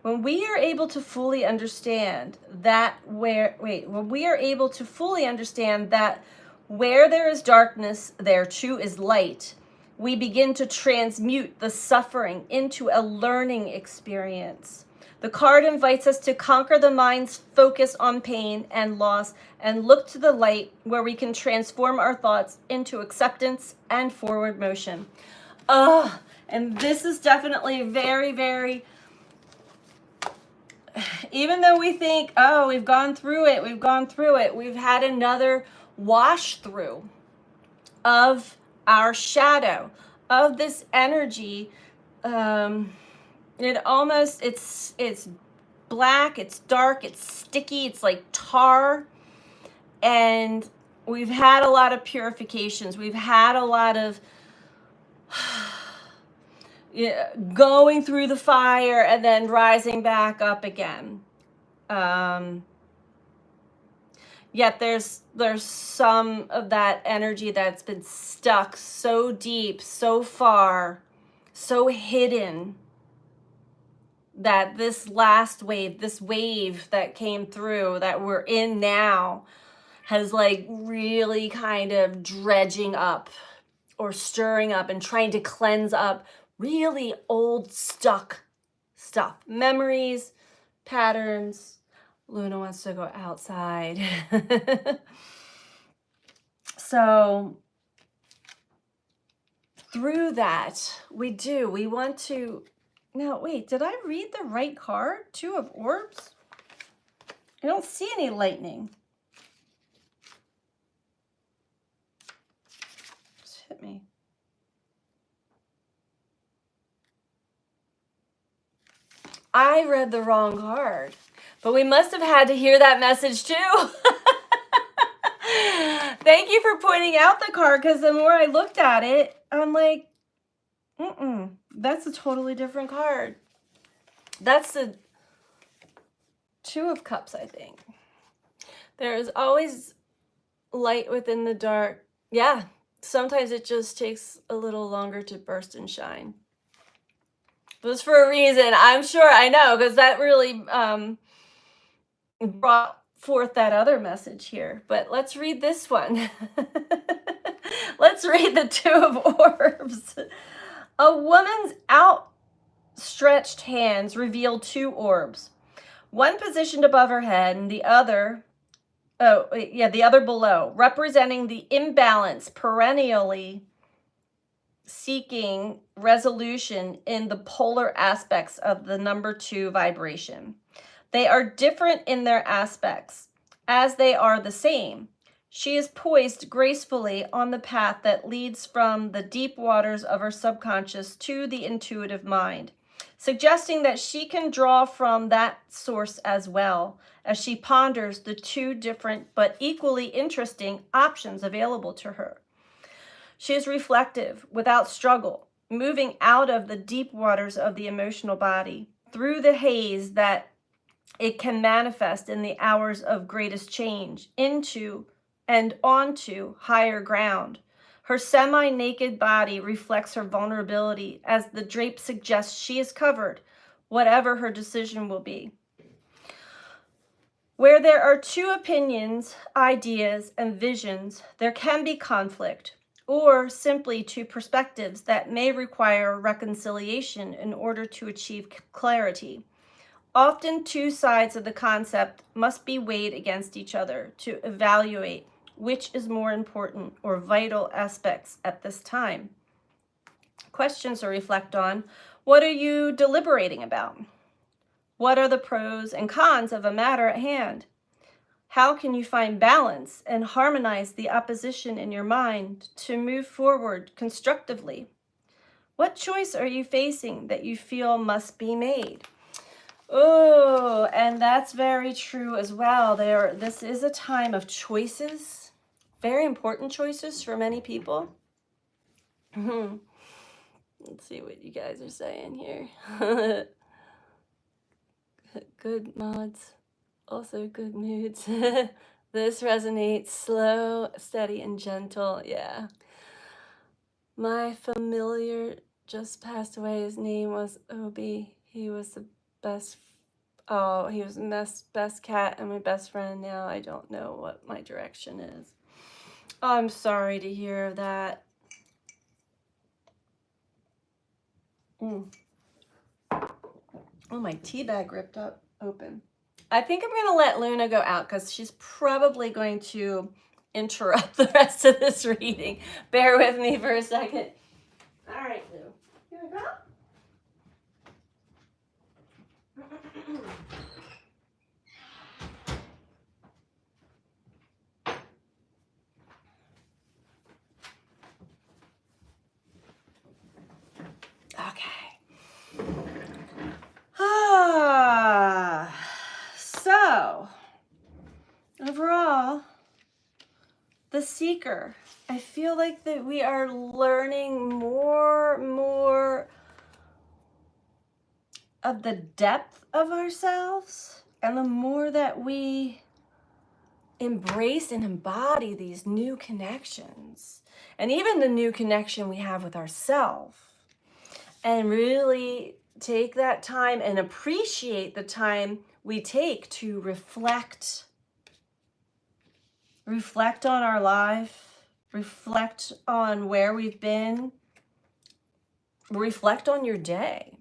When we are able to fully understand that where there is darkness, there too is light, we begin to transmute the suffering into a learning experience. The card invites us to conquer the mind's focus on pain and loss and look to the light where we can transform our thoughts into acceptance and forward motion. And this is definitely very, very, even though we think, we've gone through it, we've had another wash through of our shadow, of this energy. It's black, it's dark, it's sticky, it's like tar. And we've had a lot of purifications. We've had a lot of going through the fire and then rising back up again. Yet there's some of that energy that's been stuck so deep, so far, so hidden, that this last wave, this wave that came through that we're in now, has like really kind of dredging up or stirring up and trying to cleanse up really old stuck stuff, memories, patterns. Luna wants to go outside. So through that, we want to, now wait, did I read the right card? Two of Orbs? I don't see any lightning. Just hit me. I read the wrong card, but we must have had to hear that message too. Thank you for pointing out the card, because the more I looked at it, I'm like, that's a totally different card. That's the Two of Cups, I think. There is always light within the dark. Yeah, sometimes it just takes a little longer to burst and shine. It was for a reason. I'm sure, I know, because that really brought forth that other message here. But let's read this one. Let's read the Two of Orbs. A woman's outstretched hands reveal two orbs, one positioned above her head and the other below, representing the imbalance perennially seeking resolution in the polar aspects of the number 2 vibration. They are different in their aspects, as they are the same. She is poised gracefully on the path that leads from the deep waters of her subconscious to the intuitive mind, suggesting that she can draw from that source as well as she ponders the two different but equally interesting options available to her. She is reflective, without struggle, moving out of the deep waters of the emotional body, through the haze that it can manifest in the hours of greatest change, into and onto higher ground. Her semi-naked body reflects her vulnerability, as the drape suggests she is covered, whatever her decision will be. Where there are two opinions, ideas, and visions, there can be conflict, or simply two perspectives that may require reconciliation in order to achieve clarity. Often, two sides of the concept must be weighed against each other to evaluate which is more important or vital aspects at this time. Questions to reflect on: what are you deliberating about? What are the pros and cons of a matter at hand? How can you find balance and harmonize the opposition in your mind to move forward constructively? What choice are you facing that you feel must be made? Oh, and that's very true as well. This is a time of choices, very important choices for many people. Let's see what you guys are saying here. Good mods, also good moods. This resonates: slow, steady, and gentle. Yeah. My familiar just passed away. His name was Obi. He was the best. Oh, he was the best cat and my best friend. Now I don't know what my direction is. Oh, I'm sorry to hear of that. Oh, my tea bag ripped up open. I think I'm going to let Luna go out because she's probably going to interrupt the rest of this reading. Bear with me for a second. All right, Lou. You want to go? Okay. So, overall, the Seeker. I feel like that we are learning more of the depth of ourselves, and the more that we embrace and embody these new connections, and even the new connection we have with ourselves, and really take that time and appreciate the time we take to reflect on our life, reflect on where we've been, reflect on your day.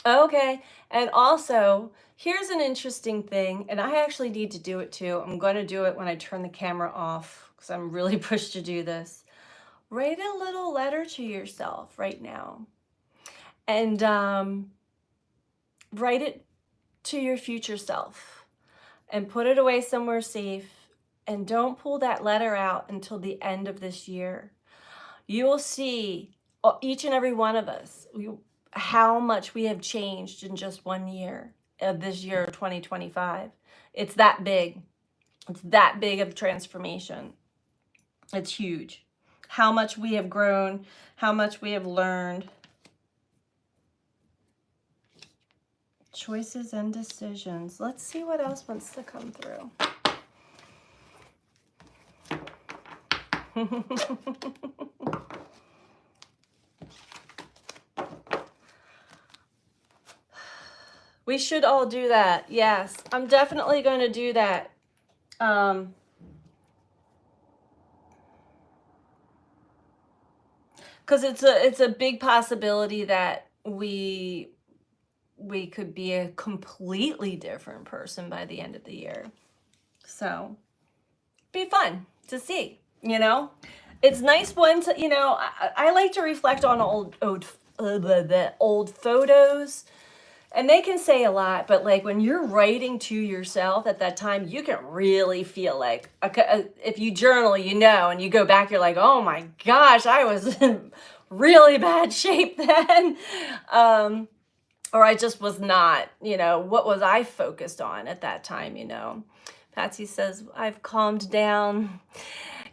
Okay. And also, here's an interesting thing, and I actually need to do it too. I'm going to do it when I turn the camera off because I'm really pushed to do this. Write a little letter to yourself right now, and write it to your future self and put it away somewhere safe. And don't pull that letter out until the end of this year. You will see, each and every one of us, how much we have changed in just 1 year of this year, 2025. It's that big. It's that big of transformation. It's huge. How much we have grown, how much we have learned. Choices and decisions. Let's see what else wants to come through. We should all do that. Yes, I'm definitely going to do that. Because it's a big possibility that we could be a completely different person by the end of the year. So, be fun to see, you know? It's nice when, you know, I like to reflect on old photos, and they can say a lot, but like when you're writing to yourself at that time, you can really feel like, if you journal, you know, and you go back, you're like, oh my gosh, I was in really bad shape then. Or I just was not, you know, what was I focused on at that time, you know? Patsy says, I've calmed down.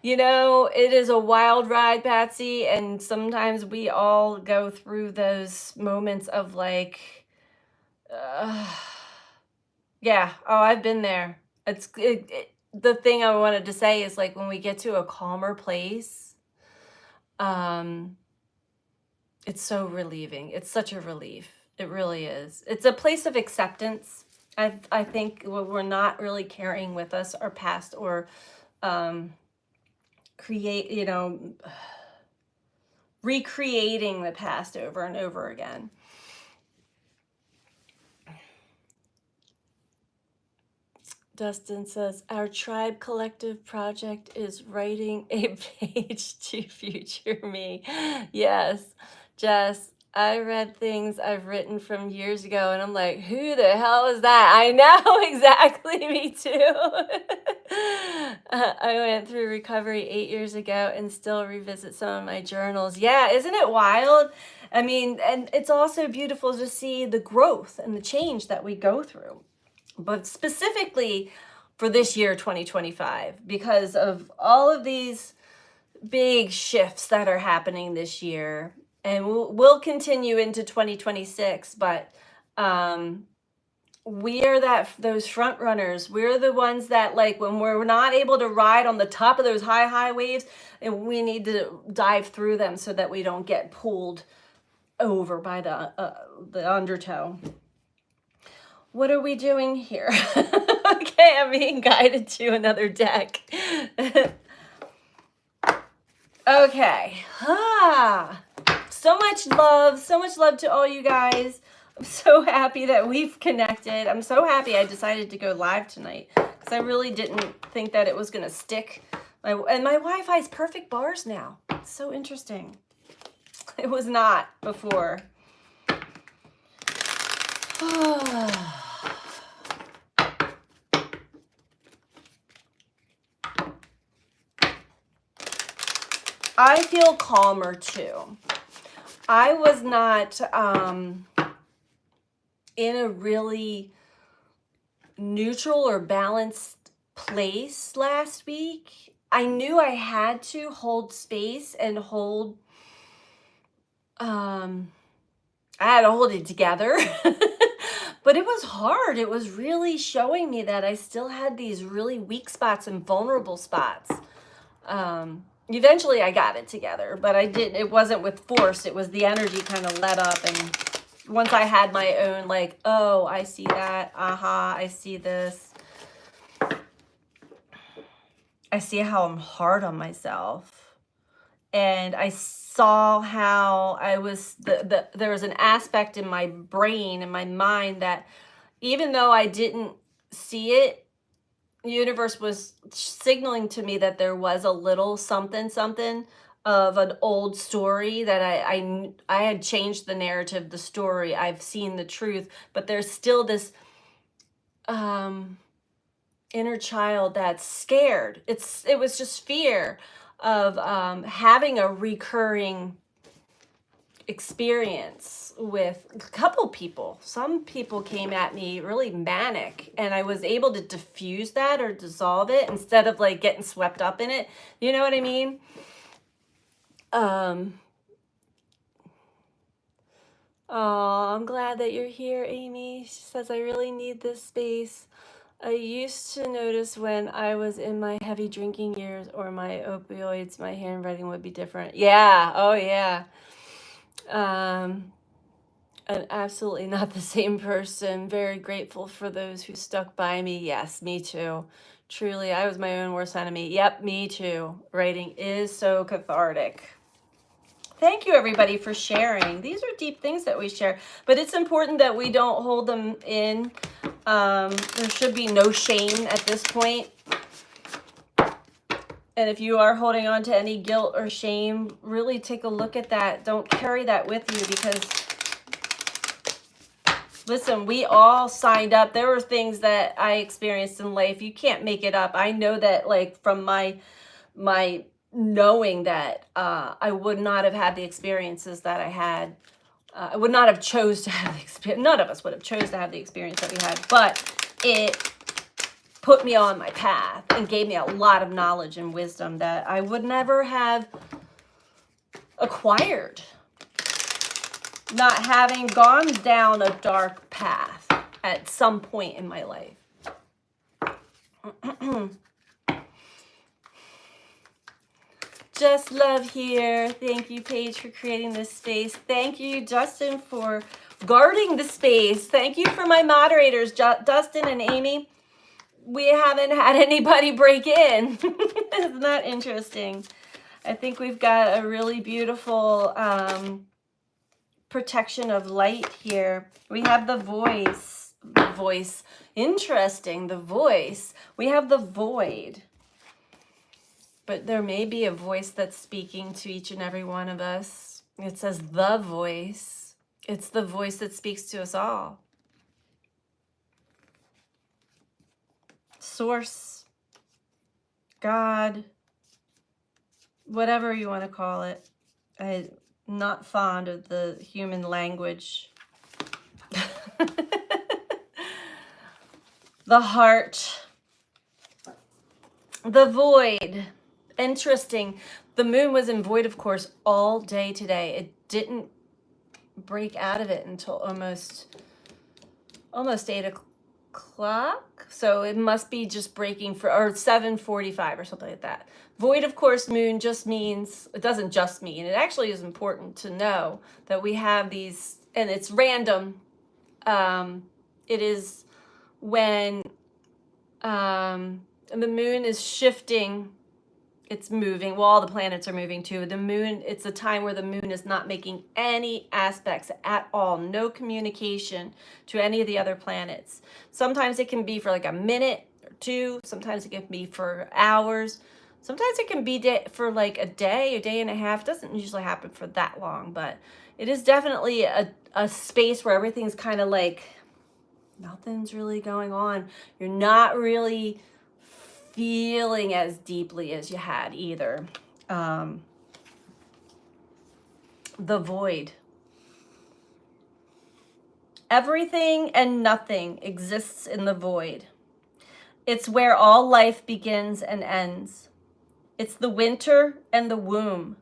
You know, it is a wild ride, Patsy, and sometimes we all go through those moments of like, yeah, oh, I've been there. The thing I wanted to say is like when we get to a calmer place, it's so relieving. It's such a relief. It really is. It's a place of acceptance. I think we're not really carrying with us our past or create, you know, recreating the past over and over again. Dustin says, our tribe collective project is writing a page to future me. Yes, Jess, I read things I've written from years ago and I'm like, who the hell is that? I know, exactly, me too. I went through recovery 8 years ago and still revisit some of my journals. Yeah, isn't it wild? I mean, and it's also beautiful to see the growth and the change that we go through. But specifically for this year, 2025, because of all of these big shifts that are happening this year, and we'll continue into 2026, but we are those front runners. We're the ones that, like, when we're not able to ride on the top of those high waves, and we need to dive through them so that we don't get pulled over by the undertow. What are we doing here? Okay, I'm being guided to another deck. Okay. So much love to all you guys. I'm so happy that we've connected. I'm so happy I decided to go live tonight because I really didn't think that it was going to stick. And my Wi-Fi is perfect bars now. It's so interesting. It was not before. I feel calmer too. I was not in a really neutral or balanced place last week. I knew I had to hold space and hold, I had to hold it together. But it was hard. It was really showing me that I still had these really weak spots and vulnerable spots. Eventually I got it together, but it wasn't with force. It was the energy kind of let up. And once I had my own, like, oh, I see that. I see this. I see how I'm hard on myself. and I saw how there was an aspect in my brain and my mind that even though I didn't see it, the universe was signaling to me that there was a little something something of an old story that I had changed the narrative, the story. I've seen the truth, but there's still this um inner child that's scared. It was just fear of having a recurring experience with a couple people. Some people came at me really manic, and I was able to diffuse that or dissolve it instead of like getting swept up in it. You know what I mean? Um, oh, I'm glad that you're here, Amy. She says, I really need this space. I used to notice when I was in my heavy drinking years or my opioids, my handwriting would be different. Yeah. Oh, yeah. Um, and absolutely not the same person. Very grateful for those who stuck by me. Yes, me too. Truly, I was my own worst enemy. Yep, me too. Writing is so cathartic. Thank you, everybody, for sharing. These are deep things that we share, but it's important that we don't hold them in. There should be no shame at this point. And if you are holding on to any guilt or shame, really take a look at that. Don't carry that with you, because listen, we all signed up. There were things that I experienced in life. You can't make it up. I know that, like, from my knowing that I would not have had the experiences that I had. I would not have chose to have the experience. None of us would have chose to have the experience that we had, but it put me on my path and gave me a lot of knowledge and wisdom that I would never have acquired, not having gone down a dark path at some point in my life. Just love here. Thank you, Paige, for creating this space. Thank you, Justin, for guarding the space. Thank you for my moderators, Dustin and Amy. We haven't had anybody break in. Isn't that interesting? I think we've got a really beautiful protection of light here. We have the voice. The voice. Interesting. The voice. We have the void. But there may be a voice that's speaking to each and every one of us. It says the voice. It's the voice that speaks to us all. Source, God, whatever you want to call it. I'm not fond of the human language. The heart, the void. Interesting. The moon was in void, of course, all day today. It didn't break out of it until almost 8 o'clock. So it must be just breaking or 7:45 or something like that. Void, of course, moon just means, it doesn't just mean, it actually is important to know that we have these, and it's random. It is when the moon is shifting. It's moving. Well, all the planets are moving too. The moon, it's a time where the moon is not making any aspects at all. No communication to any of the other planets. Sometimes it can be for like a minute or two. Sometimes it can be for hours. Sometimes it can be for like a day and a half. It doesn't usually happen for that long, but it is definitely a space where everything's kind of like, nothing's really going on. You're not really feeling as deeply as you had either. The void. Everything and nothing exists in the void. It's where all life begins and ends. It's the winter and the womb,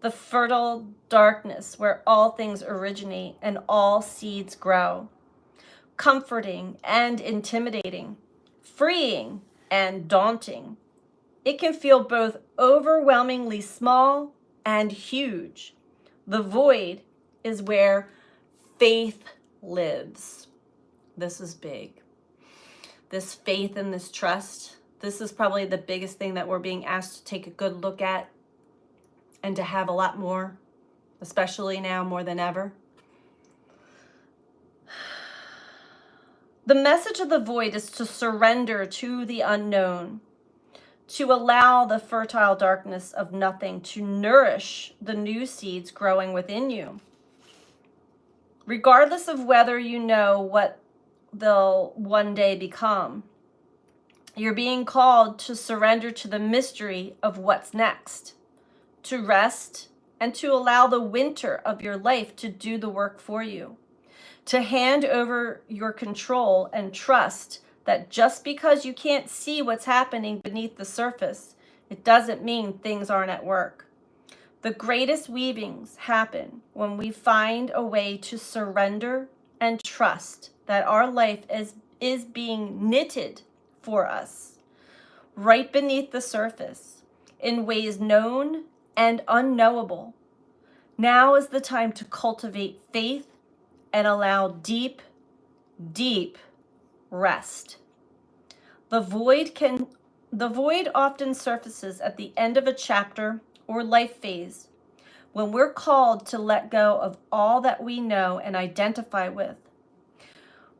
the fertile darkness where all things originate and all seeds grow. Comforting and intimidating, freeing and daunting. It can feel both overwhelmingly small and huge. The void is where faith lives. This is big. This faith and this trust, this is probably the biggest thing that we're being asked to take a good look at. and to have a lot more, especially now more than ever. The message of the void is to surrender to the unknown, to allow the fertile darkness of nothing to nourish the new seeds growing within you. Regardless of whether you know what they'll one day become, you're being called to surrender to the mystery of what's next, to rest, and to allow the winter of your life to do the work for you, to hand over your control and trust that just because you can't see what's happening beneath the surface, it doesn't mean things aren't at work. The greatest weavings happen when we find a way to surrender and trust that our life is being knitted for us right beneath the surface in ways known and unknowable. Now is the time to cultivate faith and allow deep, deep rest. The void often surfaces at the end of a chapter or life phase when we're called to let go of all that we know and identify with.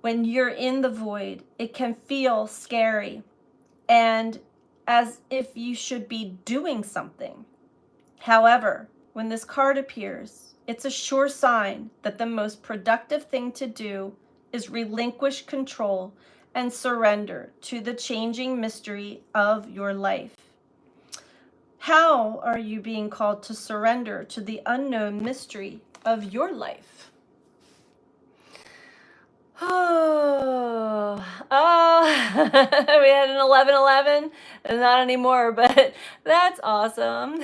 When you're in the void, it can feel scary and as if you should be doing something. However, when this card appears, it's a sure sign that the most productive thing to do is relinquish control and surrender to the changing mystery of your life. How are you being called to surrender to the unknown mystery of your life? Oh, we had an 11-11, and not anymore, but that's awesome.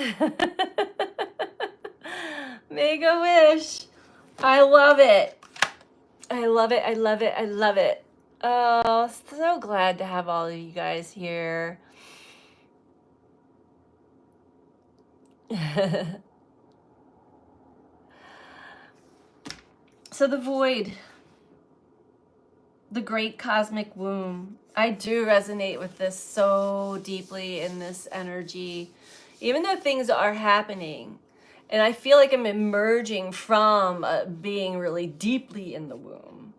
Make a wish. I love it. I love it. I love it. I love it. Oh, so glad to have all of you guys here. So the void, the great cosmic womb. I do resonate with this so deeply in this energy, even though things are happening. And I feel like I'm emerging from being really deeply in the womb.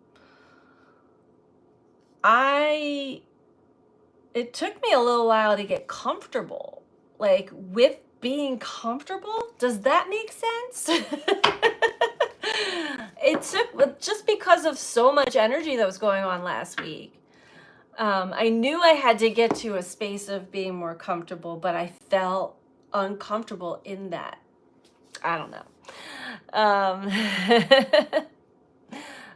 It took me a little while to get comfortable, like with being comfortable. Does that make sense? It took, just because of so much energy that was going on last week. I knew I had to get to a space of being more comfortable, but I felt uncomfortable in that. I don't know.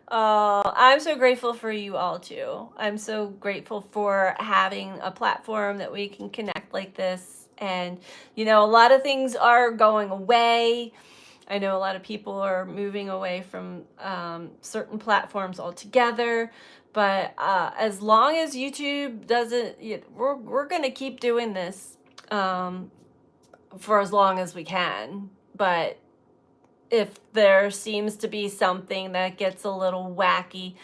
I'm so grateful for you all too. I'm so grateful for having a platform that we can connect like this. And, a lot of things are going away. I know a lot of people are moving away from certain platforms altogether. But as long as YouTube doesn't, we're going to keep doing this for as long as we can. But if there seems to be something that gets a little wacky,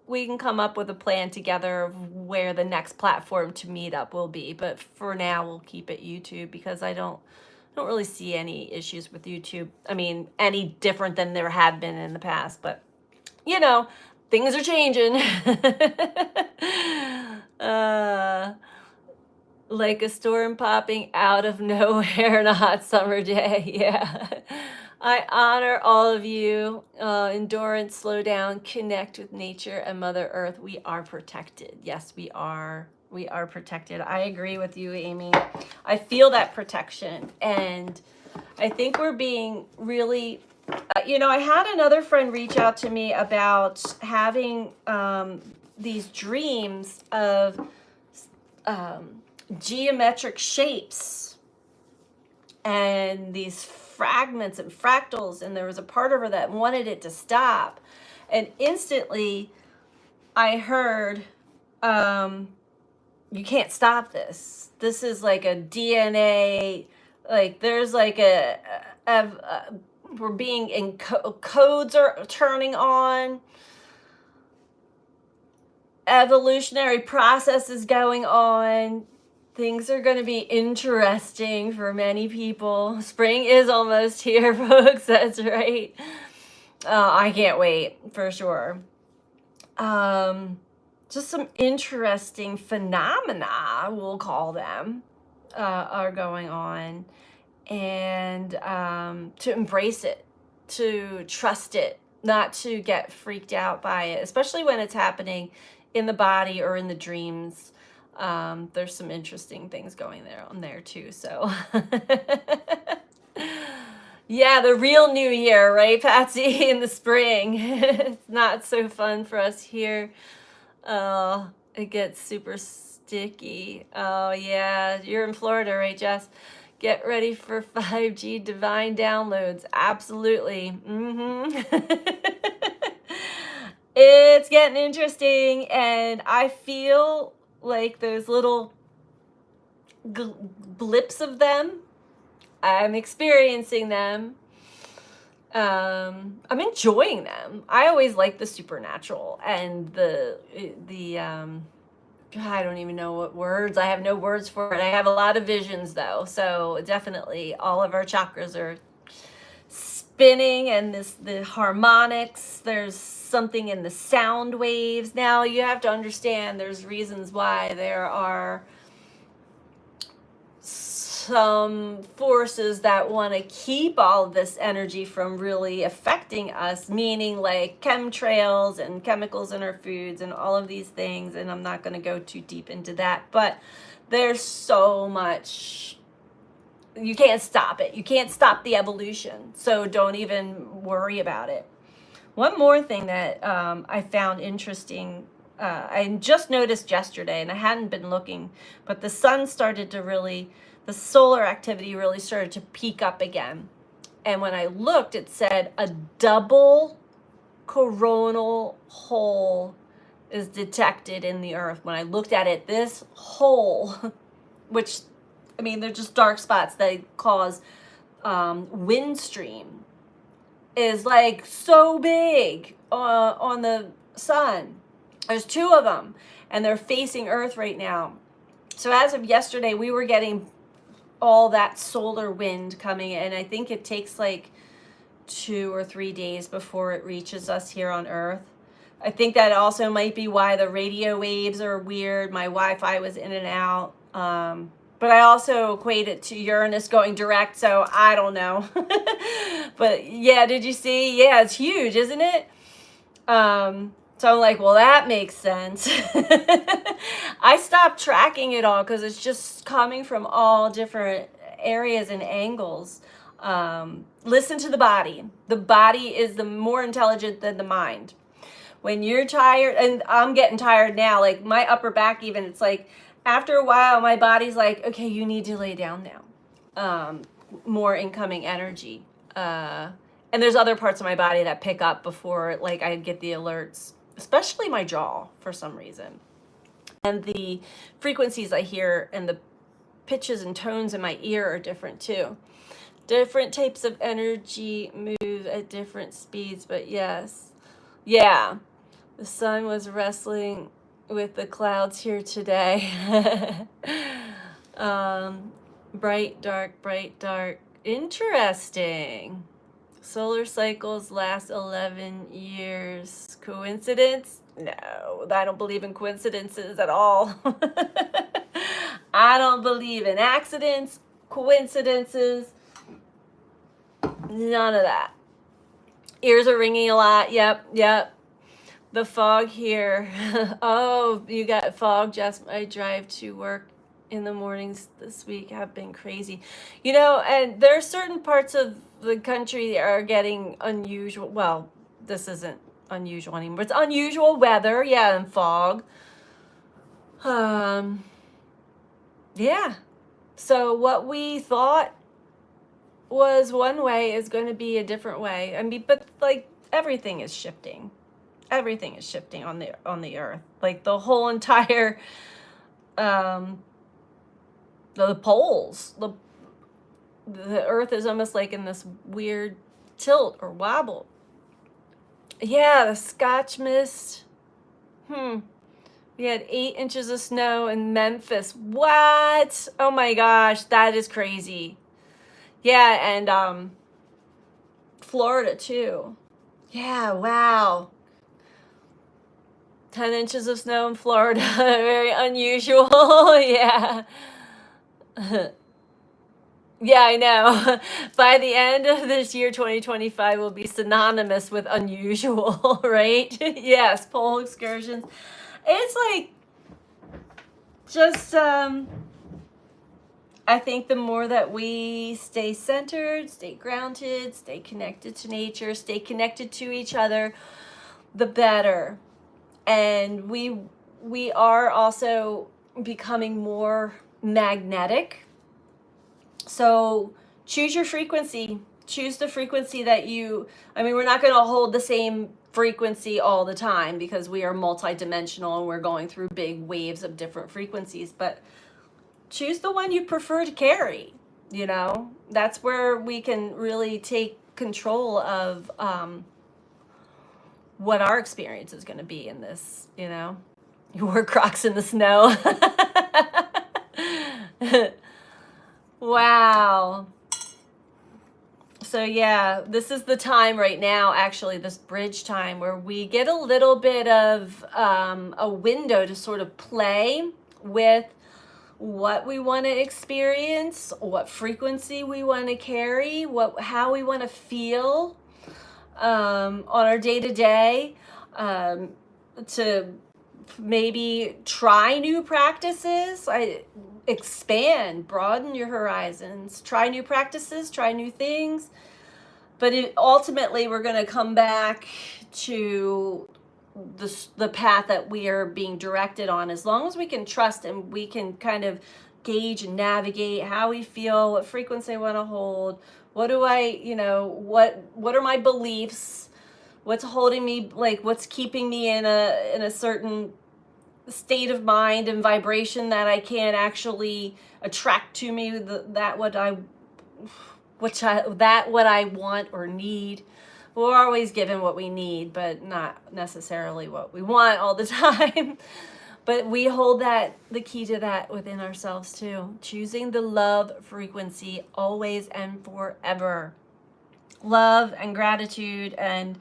we can come up with a plan together of where the next platform to meet up will be. But for now, we'll keep it YouTube because I don't really see any issues with YouTube. I mean, any different than there have been in the past. But, things are changing. Like a storm popping out of nowhere on a hot summer day. Yeah. I honor all of you. Endurance, slow down, connect with nature and Mother Earth. We are protected. Yes, we are. We are protected. I agree with you, Amy. I feel that protection. And I think we're being really, I had another friend reach out to me about having these dreams of geometric shapes and these fragments and fractals, and there was a part of her that wanted it to stop, and instantly I heard you can't stop this. This is like a DNA, like there's like we're being in codes are turning on, evolutionary process is going on. Things are going to be interesting for many people. Spring is almost here, folks. That's right. I can't wait for sure. Um, just some interesting phenomena, we'll call them, are going on. And to embrace it, to trust it, not to get freaked out by it, especially when it's happening in the body or in the dreams. There's some interesting things going there on there too. So yeah, the real new year, right, Patsy, in the spring. It's not so fun for us here. It gets super sticky. Oh yeah, you're in Florida, right, Jess? Get ready for 5G divine downloads. Absolutely. It's getting interesting, and I feel like those little blips of them, I'm experiencing them. I'm enjoying them. I always like the supernatural and the I don't even know what words. I have no words for it. I have a lot of visions though. So definitely all of our chakras are spinning, and the harmonics, there's something in the sound waves. Now you have to understand there's reasons why there are some forces that want to keep all of this energy from really affecting us, meaning like chemtrails and chemicals in our foods and all of these things. And I'm not going to go too deep into that, but there's so much. You can't stop it. You can't stop the evolution. So don't even worry about it. One more thing that I found interesting, I just noticed yesterday, and I hadn't been looking, but the sun started to really, the solar activity really started to peak up again. And when I looked, it said a double coronal hole is detected in the earth. When I looked at it, this hole, which, I mean, they're just dark spots that cause wind stream, is like so big on the sun. There's two of them, and they're facing Earth right now. So as of yesterday, we were getting all that solar wind coming in. I think it takes like 2 or 3 days before it reaches us here on Earth. I think that also might be why the radio waves are weird. My Wi-Fi was in and out. But I also equate it to Uranus going direct, so I don't know. But yeah, did you see? Yeah, it's huge, isn't it? So I'm like, well, that makes sense. I stopped tracking it all because it's just coming from all different areas and angles. Listen to the body. The body is the more intelligent than the mind. When you're tired, and I'm getting tired now, like my upper back even, it's like after a while, my body's like, okay, you need to lay down now. More incoming energy. And there's other parts of my body that pick up before like I get the alerts, especially my jaw for some reason. And the frequencies I hear and the pitches and tones in my ear are different too. Different types of energy move at different speeds, but yes. Yeah, the sun was wrestling with the clouds here today. Bright, dark. Interesting. Solar cycles last 11 years. Coincidence? No, I don't believe in coincidences at all. I don't believe in accidents, coincidences, none of that. Ears are ringing a lot. Yep. The fog here. Oh, you got fog, Jess. I drive to work in the mornings this week have been crazy. You know, and there are certain parts of the country that are getting unusual. Well, this isn't unusual anymore. It's unusual weather. Yeah, and fog. Yeah. So what we thought was one way is going to be a different way. I mean, but like everything is shifting. Everything is shifting on the earth. Like the whole entire the poles, the earth is almost like in this weird tilt or wobble. Yeah, the Scotch mist. We had 8 inches of snow in Memphis. What? Oh my gosh, that is crazy. Yeah, and Florida too. Yeah, wow. 10 inches of snow in Florida. Very unusual. Yeah. Yeah, I know. By the end of this year, 2025 will be synonymous with unusual, right? Yes, pole excursions. It's like just I think the more that we stay centered, stay grounded, stay connected to nature, stay connected to each other, the better. And we are also becoming more magnetic. So choose your frequency. Choose the frequency that you, I mean, we're not going to hold the same frequency all the time because we are multidimensional and we're going through big waves of different frequencies, but choose the one you prefer to carry. You know, that's where we can really take control of what our experience is going to be in this, you know. You wore Crocs in the snow. Wow. So yeah, this is the time right now, actually, this bridge time where we get a little bit of a window to sort of play with what we want to experience, what frequency we want to carry, how we want to feel on our day to day, to maybe try new practices. Expand, broaden your horizons, try new practices, try new things. But ultimately, we're going to come back to the path that we are being directed on, as long as we can trust and we can kind of gauge and navigate how we feel, what frequency I want to hold, what do I, you know, what are my beliefs, what's holding me, like what's keeping me in a certain state of mind and vibration that I can't actually attract to me what I want or need. We're always given what we need, but not necessarily what we want all the time. But we hold the key to that within ourselves too. Choosing the love frequency always and forever. Love and gratitude and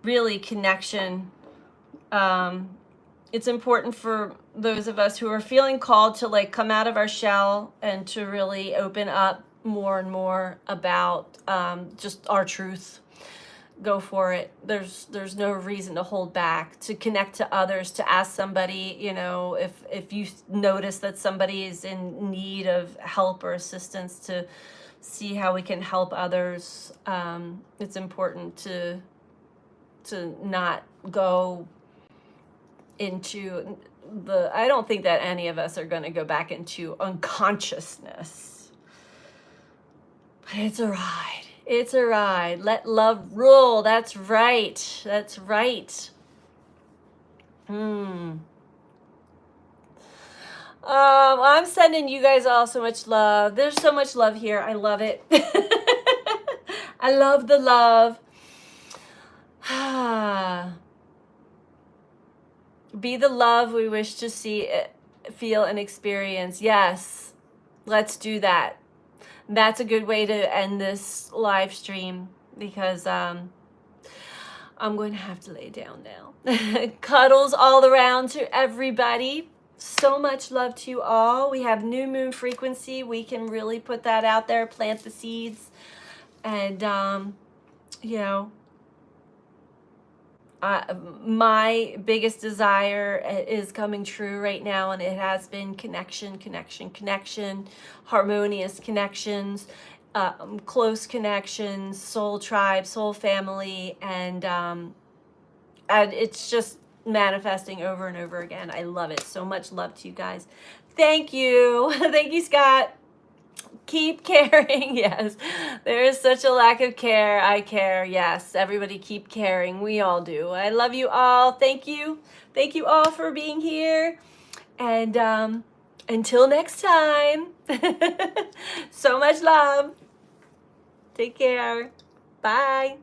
really connection. It's important for those of us who are feeling called to like come out of our shell and to really open up more and more about just our truth. Go for it. There's no reason to hold back, to connect to others, to ask somebody, you know, if you notice that somebody is in need of help or assistance, to see how we can help others. It's important to not go into I don't think that any of us are going to go back into unconsciousness. But it's a ride. It's a ride. Let love rule. That's right. That's right. I'm sending you guys all so much love. There's so much love here. I love it. I love the love. Be the love we wish to see, feel, and experience. Yes, let's do that. That's a good way to end this live stream, because I'm going to have to lay down now. Cuddles all around to everybody. So much love to you all. We have new moon frequency. We can really put that out there, plant the seeds. And, you know, my biggest desire is coming true right now, and it has been connection, harmonious connections, close connections, soul tribe, soul family, and it's just manifesting over and over again. I love it. So much love to you guys. Thank you. Thank you, Scott. Keep caring. Yes, there is such a lack of care. I care. Yes, everybody keep caring. We all do. I love you all. Thank you. Thank you all for being here. And until next time, so much love. Take care. Bye.